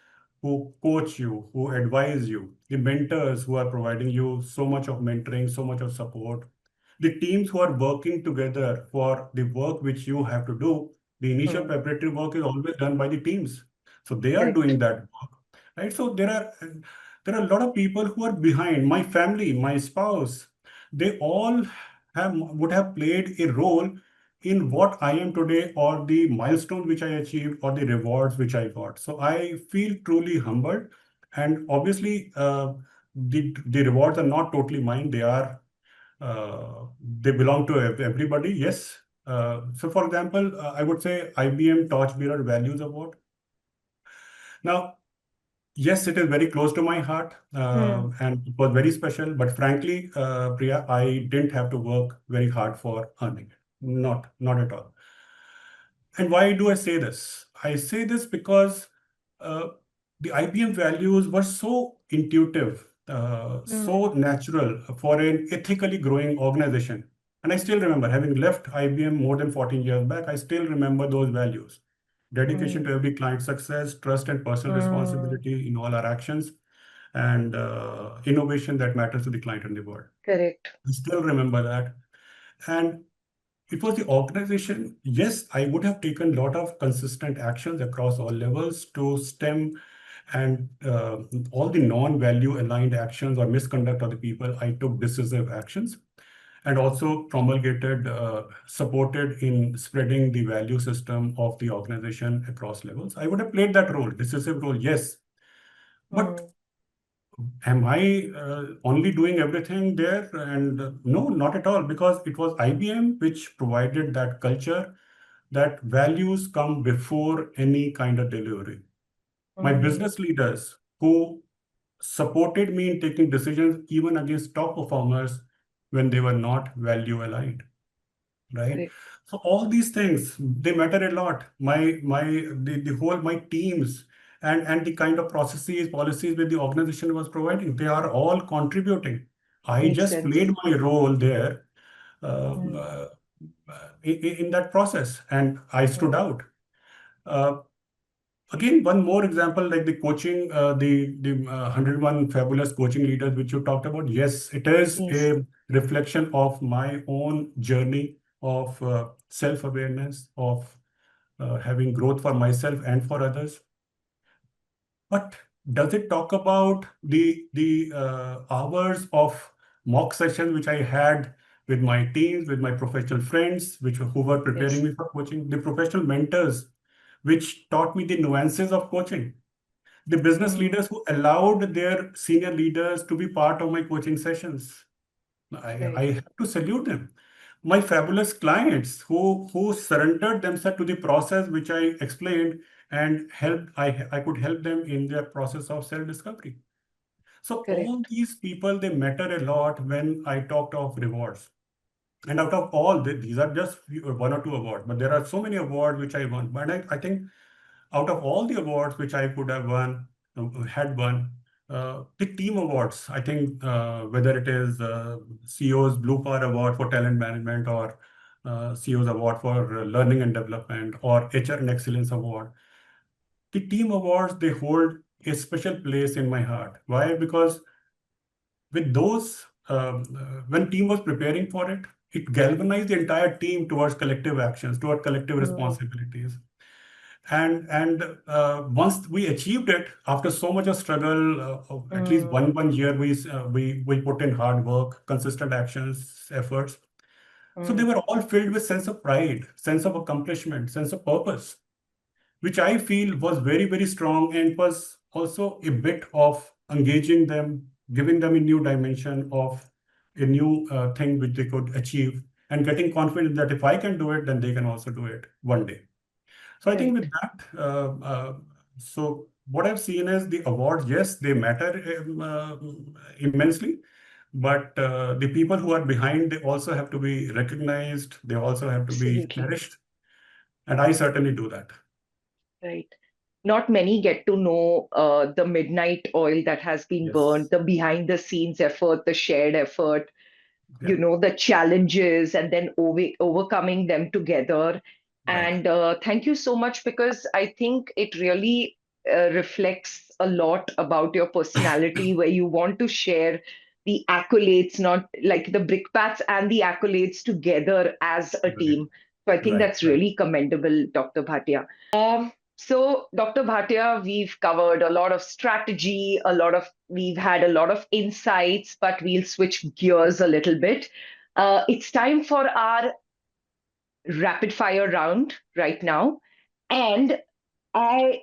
Speaker 2: coach you, who advise you, the mentors who are providing you so much of mentoring, so much of support, the teams who are working together for the work which you have to do. The initial
Speaker 1: Hmm,
Speaker 2: preparatory work is always done by the teams, so they are
Speaker 1: correct.
Speaker 2: doing that work, right? So there are a lot of people who are behind. My family, my spouse, they all would have played a role in what I am today, or the milestones which I achieved, or the rewards which I got. So I feel truly humbled, and obviously the rewards are not totally mine. They belong to everybody. Yes. So for example, I would say IBM Torchbearer Values Award. Now, yes, it is very close to my heart,
Speaker 1: Hmm,
Speaker 2: and it was very special. But frankly, Priya, I didn't have to work very hard for earning it. Not at all. And why do I say this? I say this because uh, the IBM values were so intuitive,
Speaker 1: hmm,
Speaker 2: so natural for an ethically growing organization. And I still remember, having left IBM more than 14 years back, I still remember those values. Dedication to
Speaker 1: hmm,
Speaker 2: every client success, trust and personal
Speaker 1: hmm.
Speaker 2: responsibility in all our actions, and innovation that matters to the client and the world.
Speaker 1: Correct.
Speaker 2: I still remember that. And it was the organization. Yes, I would have taken a lot of consistent actions across all levels to stem and all the non-value aligned actions or misconduct of the people. I took decisive actions, and also promulgated, supported in spreading the value system of the organization across levels. I would have played that role, decisive role, yes. But
Speaker 1: Hmm,
Speaker 2: am I only doing everything there? And no, not at all, because it was IBM which provided that culture, that values come before any kind of delivery. My
Speaker 1: hmm.
Speaker 2: business leaders who supported me in taking decisions even against top performers when they were not value aligned, right?
Speaker 1: Correct.
Speaker 2: So all these things, they matter a lot. The whole my teams and the kind of processes, policies that the organization was providing, they are all contributing. I
Speaker 1: Makes
Speaker 2: just played
Speaker 1: sense.
Speaker 2: my role there, uh,
Speaker 1: Hmm,
Speaker 2: uh, in that process, and I stood
Speaker 1: hmm.
Speaker 2: out. Uh, Again, one more example, like the coaching, the 101 fabulous coaching leaders which you talked about. Yes, it is
Speaker 1: Yes.
Speaker 2: a reflection of my own journey of self-awareness, of having growth for myself and for others. But does it talk about the hours of mock sessions which I had with my teams, with my professional friends, who were preparing
Speaker 1: Yes.
Speaker 2: me for coaching, the professional mentors which taught me the nuances of coaching, the business
Speaker 1: Hmm,
Speaker 2: leaders who allowed their senior leaders to be part of my coaching sessions? I
Speaker 1: right.
Speaker 2: have to salute them. My fabulous clients who surrendered themselves to the process which I explained, and I could help them in their process of self-discovery. So all
Speaker 1: Correct.
Speaker 2: these people, they matter a lot when I talked of rewards. And out of all, these are just one or two awards, but there are so many awards which I won. But I think out of all the awards which I could have won, had won, the team awards, I think, whether it is CEO's Blue Power Award for Talent Management, or CEO's Award for Learning and Development, or HR and Excellence Award, the team awards, they hold a special place in my heart. Why? Because with those, when team was preparing for it, it galvanized the entire team towards collective actions, toward collective
Speaker 1: Hmm,
Speaker 2: responsibilities. And once we achieved it, after so much of struggle, of at least
Speaker 1: Mm,
Speaker 2: one year, we put in hard work, consistent actions, efforts. So they
Speaker 1: mm.
Speaker 2: were all filled with sense of pride, sense of accomplishment, sense of purpose, which I feel was very, very strong and was also a bit of engaging them, giving them a new dimension of a new thing which they could achieve, and getting confident that if I can do it, then they can also do it one day. So I think
Speaker 1: Right.
Speaker 2: with that, so what I've seen is the awards, yes, they matter immensely, but the people who are behind, they also have to be recognized, they also have to be
Speaker 1: Absolutely.
Speaker 2: cherished, and I certainly do that.
Speaker 1: Right. Not many get to know the midnight oil that has been burned,
Speaker 2: Yes.
Speaker 1: the behind the scenes effort, the shared effort,
Speaker 2: Yeah.
Speaker 1: the challenges, and then overcoming them together.
Speaker 2: Right.
Speaker 1: And thank you so much, because I think it really reflects a lot about your personality, where you want to share the accolades, not like the brickbats and the accolades together as a
Speaker 2: Right.
Speaker 1: team. So I think
Speaker 2: Right.
Speaker 1: that's
Speaker 2: Right.
Speaker 1: really commendable, Dr. Bhatia. So, Dr. Bhatia, we've covered a lot of strategy, we've had a lot of insights, but we'll switch gears a little bit. It's time for our rapid fire round right now. And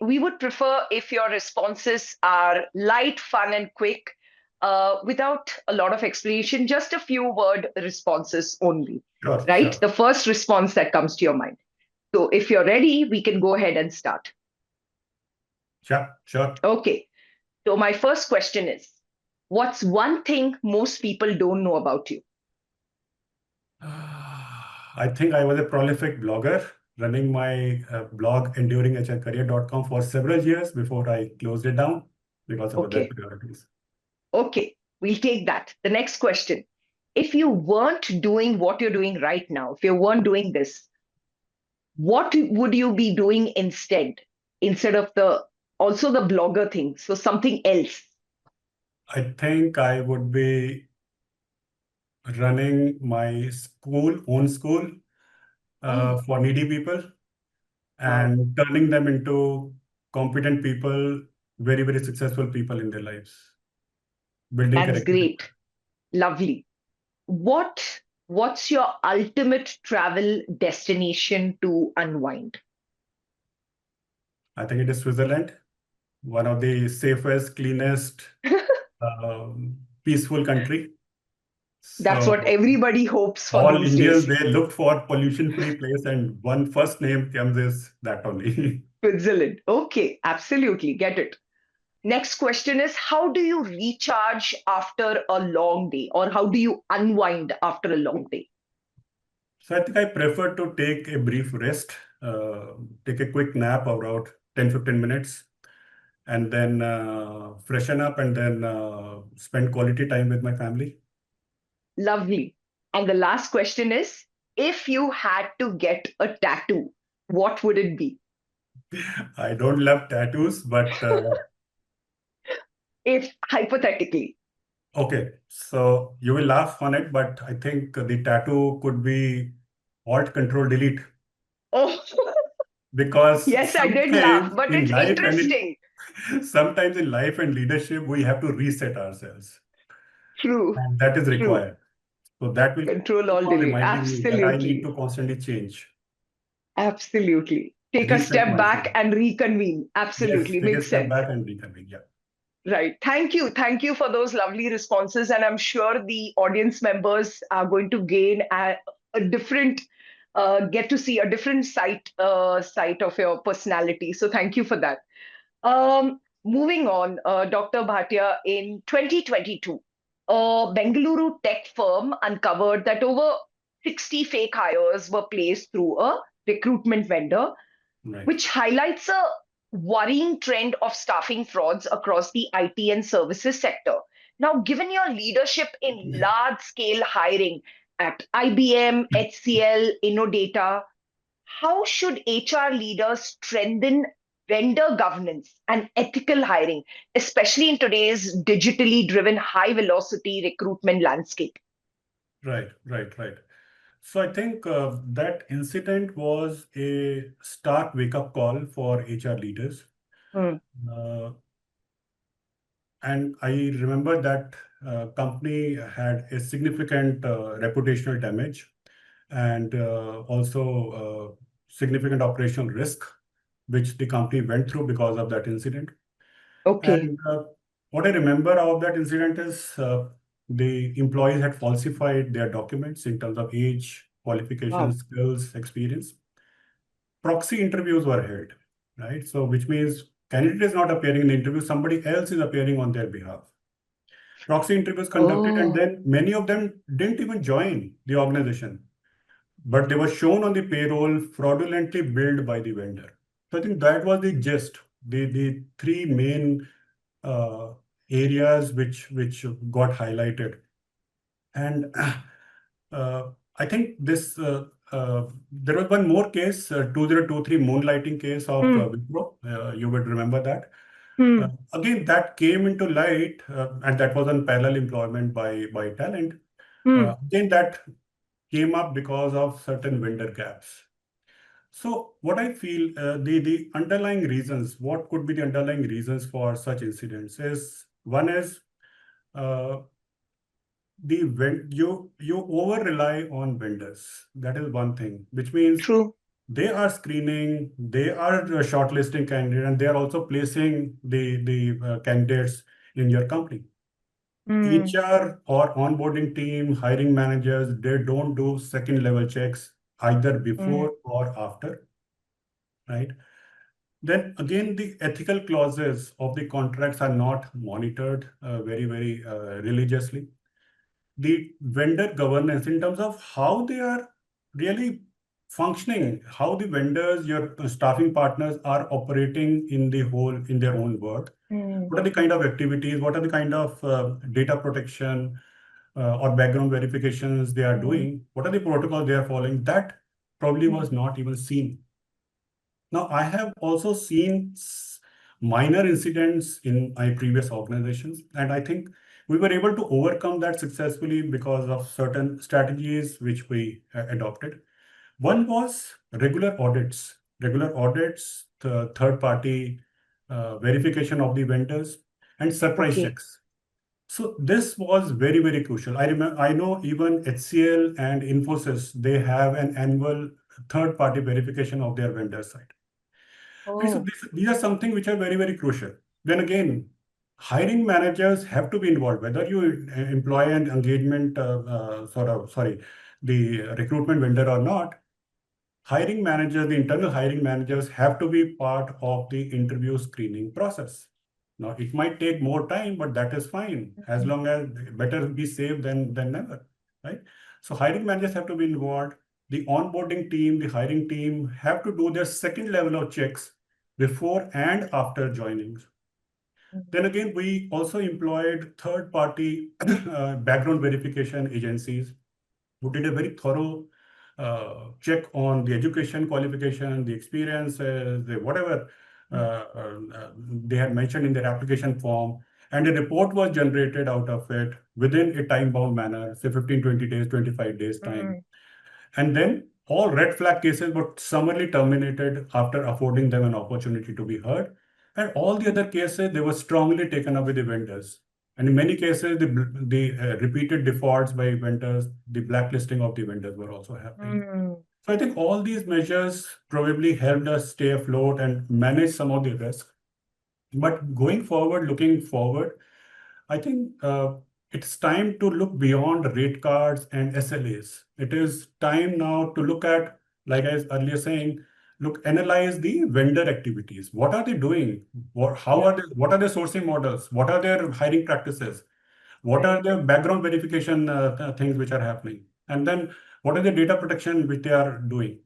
Speaker 1: we would prefer if your responses are light, fun, and quick, without a lot of explanation, just a few word responses only,
Speaker 2: Sure.
Speaker 1: right?
Speaker 2: Sure.
Speaker 1: The first response that comes to your mind. So, if you're ready, we can go ahead and start.
Speaker 2: Sure. Sure.
Speaker 1: Okay. So, my first question is, what's one thing most people don't know about you?
Speaker 2: I think I was a prolific blogger running my blog enduringhrcareer.com for several years before I closed it down because of other
Speaker 1: Okay.
Speaker 2: priorities.
Speaker 1: Okay. We'll take that. The next question. If you weren't doing what you're doing right now, if you weren't doing this, what would you be doing instead of the blogger thing? So, something else.
Speaker 2: I think I would be running my own school
Speaker 1: Oh,
Speaker 2: for needy people
Speaker 1: wow.
Speaker 2: and turning them into competent people, very, very successful people in their lives, building
Speaker 1: That's
Speaker 2: character.
Speaker 1: great. Lovely. What's your ultimate travel destination to unwind?
Speaker 2: I think it is Switzerland, one of the safest, cleanest, peaceful country.
Speaker 1: That's what
Speaker 2: So
Speaker 1: everybody hopes for
Speaker 2: all
Speaker 1: these
Speaker 2: Indians,
Speaker 1: days.
Speaker 2: they look for pollution-free place, and one first name comes is that only.
Speaker 1: Switzerland. Okay, absolutely. Get it. Next question is, how do you recharge after a long day, or how do you unwind after a long day?
Speaker 2: So I think I prefer to take a brief rest, uh, take a quick nap of about 10-15 minutes, and then freshen up and then spend quality time with my family.
Speaker 1: Lovely. And the last question is, if you had to get a tattoo, what would it be?
Speaker 2: I don't love tattoos, but
Speaker 1: If hypothetically.
Speaker 2: okay, so you will laugh on it, but I think the tattoo could be Alt Control Delete,
Speaker 1: Oh,
Speaker 2: because
Speaker 1: yes, I did laugh, but it's interesting.
Speaker 2: sometimes in life and leadership we have to reset ourselves,
Speaker 1: True,
Speaker 2: and that is
Speaker 1: true.
Speaker 2: required. So that will
Speaker 1: Control
Speaker 2: keep
Speaker 1: all
Speaker 2: on
Speaker 1: delete.
Speaker 2: reminding me that I need
Speaker 1: Absolutely.
Speaker 2: to constantly change,
Speaker 1: Absolutely. Take a
Speaker 2: reset
Speaker 1: step
Speaker 2: myself.
Speaker 1: back and reconvene.
Speaker 2: Yes,
Speaker 1: Absolutely.
Speaker 2: take a
Speaker 1: Makes
Speaker 2: step
Speaker 1: sense.
Speaker 2: back and reconvene. Yeah.
Speaker 1: Right. Thank you. Thank you for those lovely responses. And I'm sure the audience members are going to gain a different, get to see a different site of your personality. So thank you for that. Moving on, Dr. Bhatia, in 2022, a Bengaluru tech firm uncovered that over 60 fake hires were placed through a recruitment vendor,
Speaker 2: Right.
Speaker 1: which highlights a worrying trend of staffing frauds across the IT and services sector. Now, given your leadership in large scale hiring at IBM, HCL, Innodata, how should HR leaders strengthen vendor governance and ethical hiring, especially in today's digitally driven high velocity recruitment landscape?
Speaker 2: Right. Right. Right. So I think that incident was a stark wake-up call for HR leaders.
Speaker 1: Hmm.
Speaker 2: Uh, and I remember that company had a significant reputational damage and also significant operational risk, which the company went through because of that incident.
Speaker 1: Okay.
Speaker 2: And what I remember of that incident is the employees had falsified their documents in terms of age,
Speaker 1: Wow.
Speaker 2: qualifications, skills, experience. Proxy interviews were held, right? So, which means candidate is not appearing in the interview, somebody else is appearing on their behalf. Proxy interviews conducted, and
Speaker 1: Oh.
Speaker 2: then many of them didn't even join the organization, but they were shown on the payroll fraudulently billed by the vendor. So I think that was the gist, the three main uh, areas which got highlighted. And I think this there was one more case, 2023 moonlighting case of
Speaker 1: Hmm.
Speaker 2: Wipro. You would remember that.
Speaker 1: Hmm.
Speaker 2: Again, that came into light, and that was on parallel employment by talent.
Speaker 1: Hmm.
Speaker 2: Again, that came up because of certain vendor gaps. So, what I feel, the underlying reasons, what could be the underlying reasons for such incidents is one is uh, you over rely on vendors. That is one thing, which means
Speaker 1: True.
Speaker 2: they are screening, they are shortlisting candidates, and they are also placing the candidates in your company.
Speaker 1: Hmm.
Speaker 2: HR or onboarding team, hiring managers, they don't do second level checks either
Speaker 1: Hmm.
Speaker 2: before or after, right? Then again, the ethical clauses of the contracts are not monitored very religiously. The vendor governance in terms of how they are really functioning, how the vendors, your staffing partners are operating in the whole, in their own world.
Speaker 1: Hmm.
Speaker 2: What are the kind of activities? What are the kind of data protection or background verifications they are
Speaker 1: Hmm.
Speaker 2: doing? What are the protocols they are following? That probably
Speaker 1: Hmm.
Speaker 2: was not even seen. Now, I have also seen minor incidents in my previous organizations, and I think we were able to overcome that successfully because of certain strategies which we adopted. One was regular audits, the third party verification of the vendors, and surprise
Speaker 1: Okay.
Speaker 2: checks. So this was very crucial. I remember, I know even HCL and Infosys, they have an annual third party verification of their vendor side. Right, so
Speaker 1: Oh.
Speaker 2: these are something which are very crucial. Then again, hiring managers have to be involved, whether you employ an engagement sorry, the recruitment vendor or not. Hiring managers, the internal hiring managers have to be part of the interview screening process. Now, it might take more time, but that is fine as
Speaker 1: Hmm.
Speaker 2: long as better be safe than never, right? So hiring managers have to be involved. The onboarding team, the hiring team have to do their second level of checks before and after joining. Then again, we also employed third-party background verification agencies who did a very thorough check on the education qualification, the experiences, the whatever they had mentioned in their application form. And a report was generated out of it within a time-bound manner, say 15, 20 days, 25 days time.
Speaker 1: Hmm.
Speaker 2: And then all red flag cases were summarily terminated after affording them an opportunity to be heard. And all the other cases, they were strongly taken up with the vendors. And in many cases, the repeated defaults by vendors, the blacklisting of the vendors were also happening.
Speaker 1: Hmm.
Speaker 2: So I think all these measures probably helped us stay afloat and manage some of the risk. But going forward, looking forward, I think it's time to look beyond rate cards and SLAs. It is time now to look at, like I was earlier saying, look, analyze the vendor activities. What are they doing?
Speaker 1: Yeah.
Speaker 2: What are their sourcing models? What are their hiring practices? What are
Speaker 1: Right.
Speaker 2: the background verification things which are happening? And then what are the data protection which they are doing?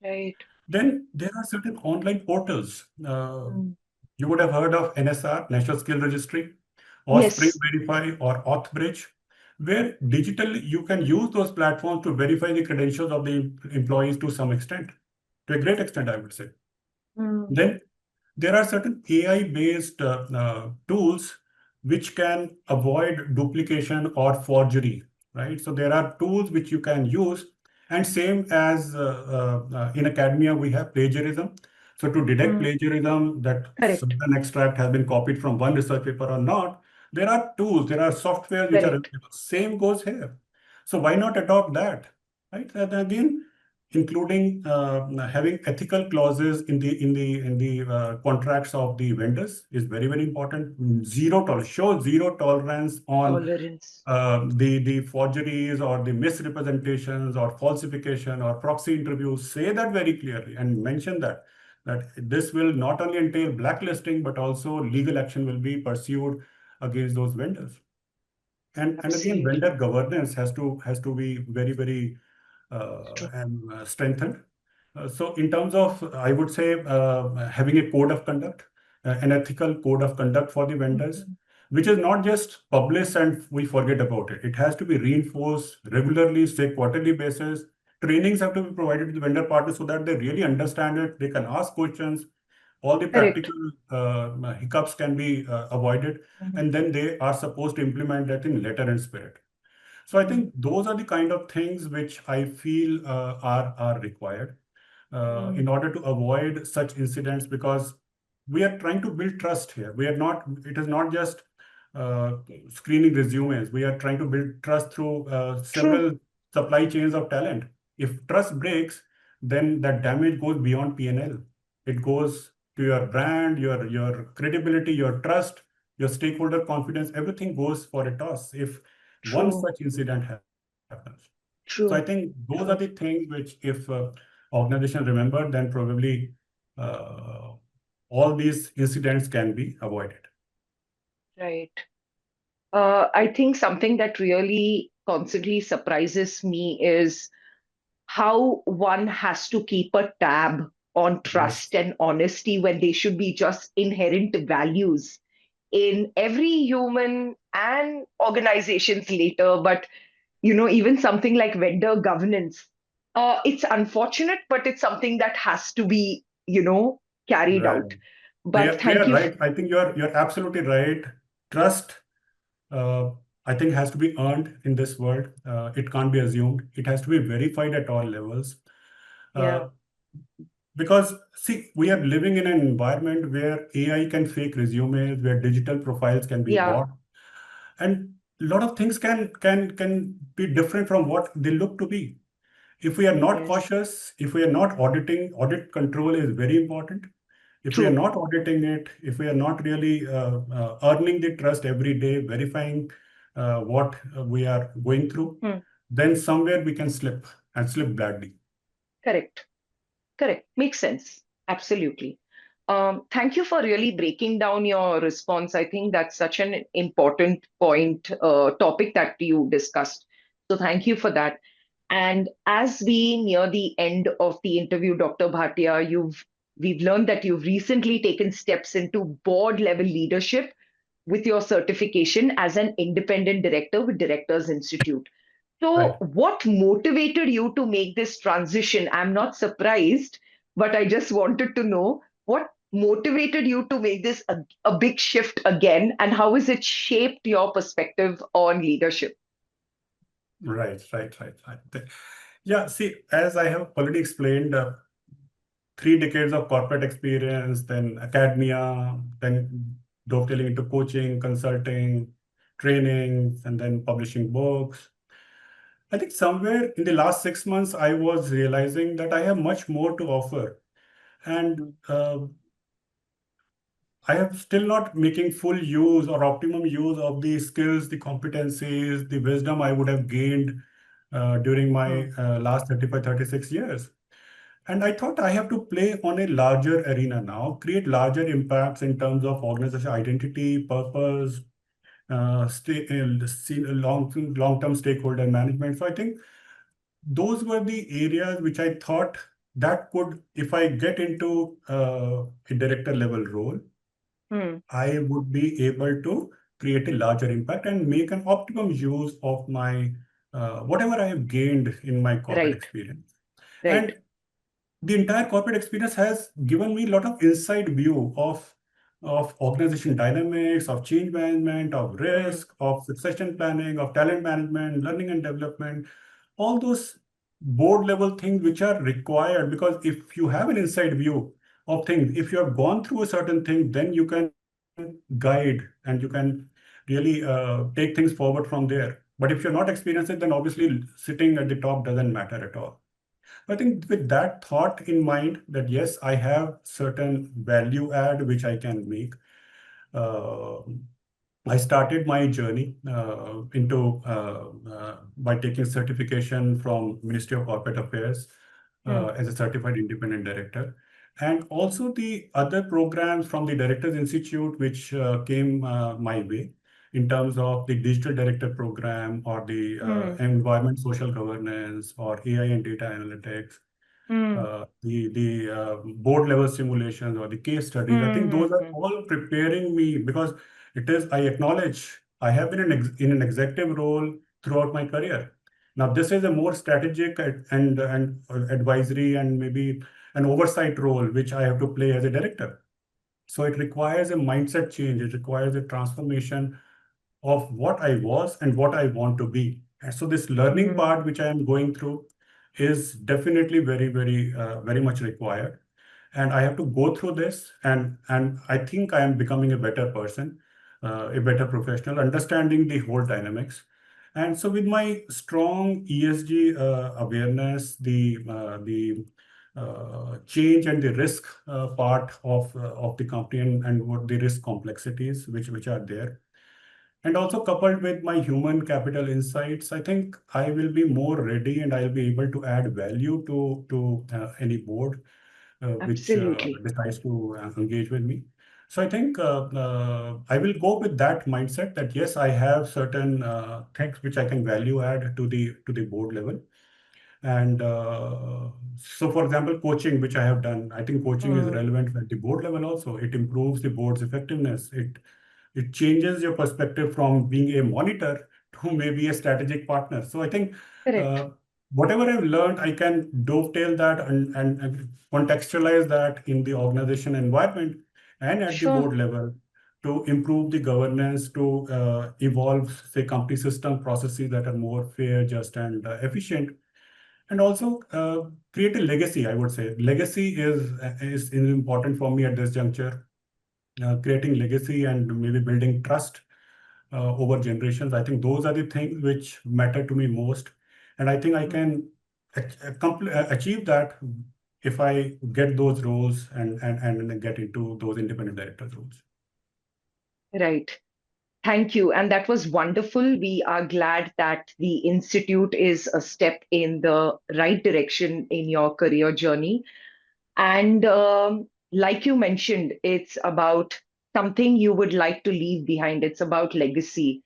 Speaker 1: Right.
Speaker 2: Then there are certain online portals.
Speaker 1: Hmm.
Speaker 2: You would have heard of NSR, National Skill Registry, or Spring
Speaker 1: Yes.
Speaker 2: Verify or Authbridge, where digitally you can use those platforms to verify the credentials of the employees to some extent, to a great extent, I would say.
Speaker 1: Hmm.
Speaker 2: Then there are certain AI-based tools which can avoid duplication or forgery, right? So there are tools which you can use, And same as in academia, we have plagiarism. So to detect
Speaker 1: Mm,
Speaker 2: plagiarism, that
Speaker 1: correct.
Speaker 2: certain extract has been copied from one research paper or not, there are tools, there are softwares which are
Speaker 1: Correct.
Speaker 2: available. Same goes here. So why not adopt that, right? And again, including having ethical clauses in the contracts of the vendors is very, very important. Zero tolerance, show zero tolerance on
Speaker 1: Tolerance.
Speaker 2: the forgeries or the misrepresentations or falsification or proxy interviews. Say that very clearly and mention that this will not only entail blacklisting but also legal action will be pursued against those vendors. And again,
Speaker 1: Absolutely.
Speaker 2: vendor governance has to be very, very
Speaker 1: True.
Speaker 2: and strengthened. So in terms of, I would say, having a code of conduct, an ethical code of conduct for the vendors,
Speaker 1: Mhm.
Speaker 2: which is not just published and we forget about it. It has to be reinforced regularly, say quarterly basis. Trainings have to be provided to the vendor partners so that they really understand it. They can ask questions. All the
Speaker 1: Correct.
Speaker 2: practical hiccups can be avoided,
Speaker 1: Mhm.
Speaker 2: and then they are supposed to implement that in letter and spirit. So I
Speaker 1: Mhm.
Speaker 2: think those are the kind of things which I feel are required
Speaker 1: Mm,
Speaker 2: in order to avoid such incidents, because we are trying to build trust here. We are not. It is not just uh, screening resumes. We are trying to build trust through
Speaker 1: true.
Speaker 2: several supply chains of talent. If trust breaks, then that damage goes beyond P&L. It goes to your brand, your credibility, your trust, your stakeholder confidence. Everything goes for a toss if one
Speaker 1: True.
Speaker 2: such incident happens. So I think
Speaker 1: True.
Speaker 2: those are the
Speaker 1: True.
Speaker 2: things which, if organization remember, then probably uh, all these incidents can be avoided.
Speaker 1: Right. I think something that really constantly surprises me is how one has to keep a tab on trust
Speaker 2: Yes,
Speaker 1: and honesty when they should be just inherent values in every human and organizations later. But, even something like vendor governance, it's unfortunate, but it's something that has to be, carried
Speaker 2: right.
Speaker 1: out. But thank
Speaker 2: They are
Speaker 1: you.
Speaker 2: right. I think you're absolutely right. Trust, uh, I think, has to be earned in this world. It can't be assumed. It has to be verified at all levels.
Speaker 1: Yeah.
Speaker 2: Uh, Because, see, we are living in an environment where AI can fake resumes, where digital profiles can be
Speaker 1: Yeah.
Speaker 2: bought, and a lot of things can be different from what they look to be. If we are not
Speaker 1: Yes.
Speaker 2: cautious, if we are not auditing, audit control is very important. If we are
Speaker 1: True.
Speaker 2: not auditing it, if we are not really earning the trust every day, verifying what we are going through,
Speaker 1: Hmm.
Speaker 2: then somewhere we can slip and slip badly.
Speaker 1: Correct. Correct. Makes sense. Absolutely. Thank you for really breaking down your response. I think that's such an important topic that you discussed. So thank you for that. And as we near the end of the interview, Dr. Bhatia, we've learned that you've recently taken steps into board level leadership with your certification as an independent director with Directors Institute. So,
Speaker 2: Right.
Speaker 1: what motivated you to make this transition? I'm not surprised, but I just wanted to know what motivated you to make this a big shift again, and how has it shaped your perspective on leadership?
Speaker 2: Right. Yeah, see, as I have already explained, 3 decades of corporate experience, then academia, then dovetailing into coaching, consulting, training, and then publishing books. I think somewhere in the last 6 months, I was realizing that I have much more to offer. And I am still not making full use or optimum use of the skills, the competencies, the wisdom I would have gained during my
Speaker 1: Hmm.
Speaker 2: last 35, 36 years. And I thought I have to play on a larger arena now, create larger impacts in terms of organization identity, purpose, long-term stakeholder management. So I think those were the areas which I thought that could, if I get into a director level role,
Speaker 1: Hmm.
Speaker 2: I would be able to create a larger impact and make an optimum use of my whatever I have gained in my corporate
Speaker 1: Right,
Speaker 2: experience.
Speaker 1: right.
Speaker 2: And the entire corporate experience has given me a lot of inside view of organization dynamics, of change management, of
Speaker 1: Hmm.
Speaker 2: risk, of succession planning, of talent management, learning and development, all those. board level things which are required, because if you have an inside view of things, if you have gone through a certain thing, then you can guide and you can really take things forward from there. But if you're not experienced it, then obviously sitting at the top doesn't matter at all. I think with that thought in mind, that yes, I have certain value add which I can make. Uh, I started my journey into by taking certification from Ministry of Corporate Affairs
Speaker 1: Hmm,
Speaker 2: as a certified independent director, and also the other programs from the Directors Institute which came my way in terms of the digital director program or the
Speaker 1: hmm,
Speaker 2: environment social governance or AI and data analytics,
Speaker 1: hmm,
Speaker 2: the board level simulations or the case studies. I think
Speaker 1: hmm,
Speaker 2: those are
Speaker 1: hmm.
Speaker 2: all preparing me, because it is, I acknowledge I have been in an executive role throughout my career. Now this is a more strategic and advisory and maybe an oversight role which I have to play as a director. So it requires a mindset change. It requires a transformation of what I was and what I want to be. And so this learning
Speaker 1: Hmm.
Speaker 2: part which I am going through is definitely very much required. And I have to go through this, and I think I am becoming a better person, a better professional, understanding the whole dynamics. And so with my strong ESG awareness, the change and the risk part of the company, and what the risk complexities which are there, and also coupled with my human capital insights, I think I will be more ready and I'll be able to add value to any board which
Speaker 1: Absolutely.
Speaker 2: decides to engage with me. So I think I will go with that mindset that yes, I have certain things which I can value add to the board level. And so, for example, coaching, which I have done, I think coaching is
Speaker 1: Hmm.
Speaker 2: relevant at the board level also. It improves the board's effectiveness. It changes your perspective from being a monitor to maybe a strategic partner. So I think
Speaker 1: Correct.
Speaker 2: uh, whatever I've learned, I can dovetail that and contextualize that in the organization environment and at the
Speaker 1: Sure.
Speaker 2: board level to improve the governance, to evolve, say, company system processes that are more fair, just, and efficient, and also create a legacy. I would say legacy is important for me at this juncture. Creating legacy and maybe building trust over generations. I think those are the things which matter to me most. And I think I
Speaker 1: Hmm.
Speaker 2: can achieve that if I get those roles and get into those independent director roles.
Speaker 1: Right. Thank you. And that was wonderful. We are glad that the Institute is a step in the right direction in your career journey. And like you mentioned, it's about something you would like to leave behind. It's about legacy.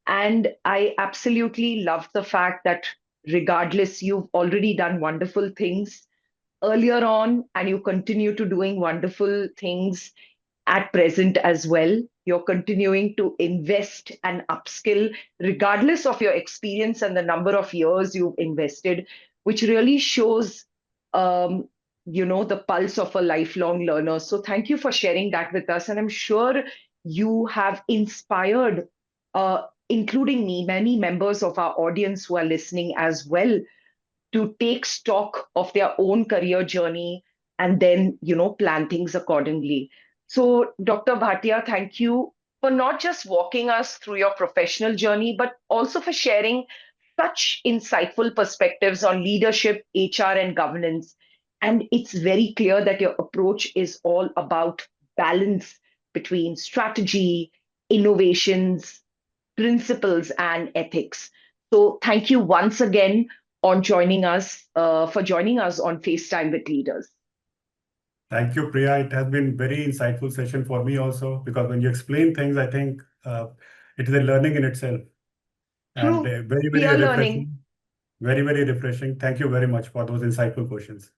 Speaker 1: And I absolutely love the fact that regardless, you've already done wonderful things earlier on, and you continue to doing wonderful things at present as well. You're continuing to invest and upskill, regardless of your experience and the number of years you've invested, which really shows, um, the pulse of a lifelong learner. So thank you for sharing that with us. And I'm sure you have inspired, including me, many members of our audience who are listening as well, to take stock of their own career journey and then plan things accordingly. So Dr. Bhatia, thank you for not just walking us through your professional journey but also for sharing such insightful perspectives on leadership, HR, and governance. And it's very clear that your approach is all about balance between strategy, innovations, principles, and ethics. So thank you once again for joining us on FaceTime with Leaders.
Speaker 2: Thank you, Priya. It has been very insightful session for me also, because when you explain things, I think it is a learning in itself, and
Speaker 1: True,
Speaker 2: very
Speaker 1: peer learning.
Speaker 2: refreshing. Very refreshing. Thank you very much for those insightful questions.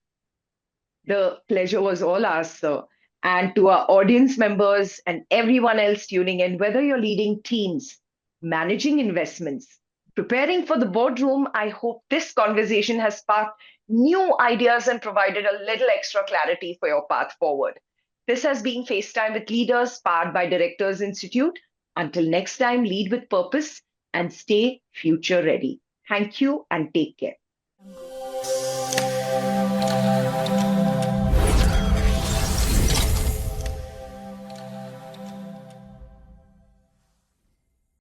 Speaker 1: The pleasure was all ours, sir. And to our audience members and everyone else tuning in, whether you're leading teams, managing investments, preparing for the boardroom, I hope this conversation has sparked new ideas and provided a little extra clarity for your path forward. This has been FaceTime with Leaders, powered by Directors Institute. Until next time, lead with purpose and stay future ready. Thank you and take care.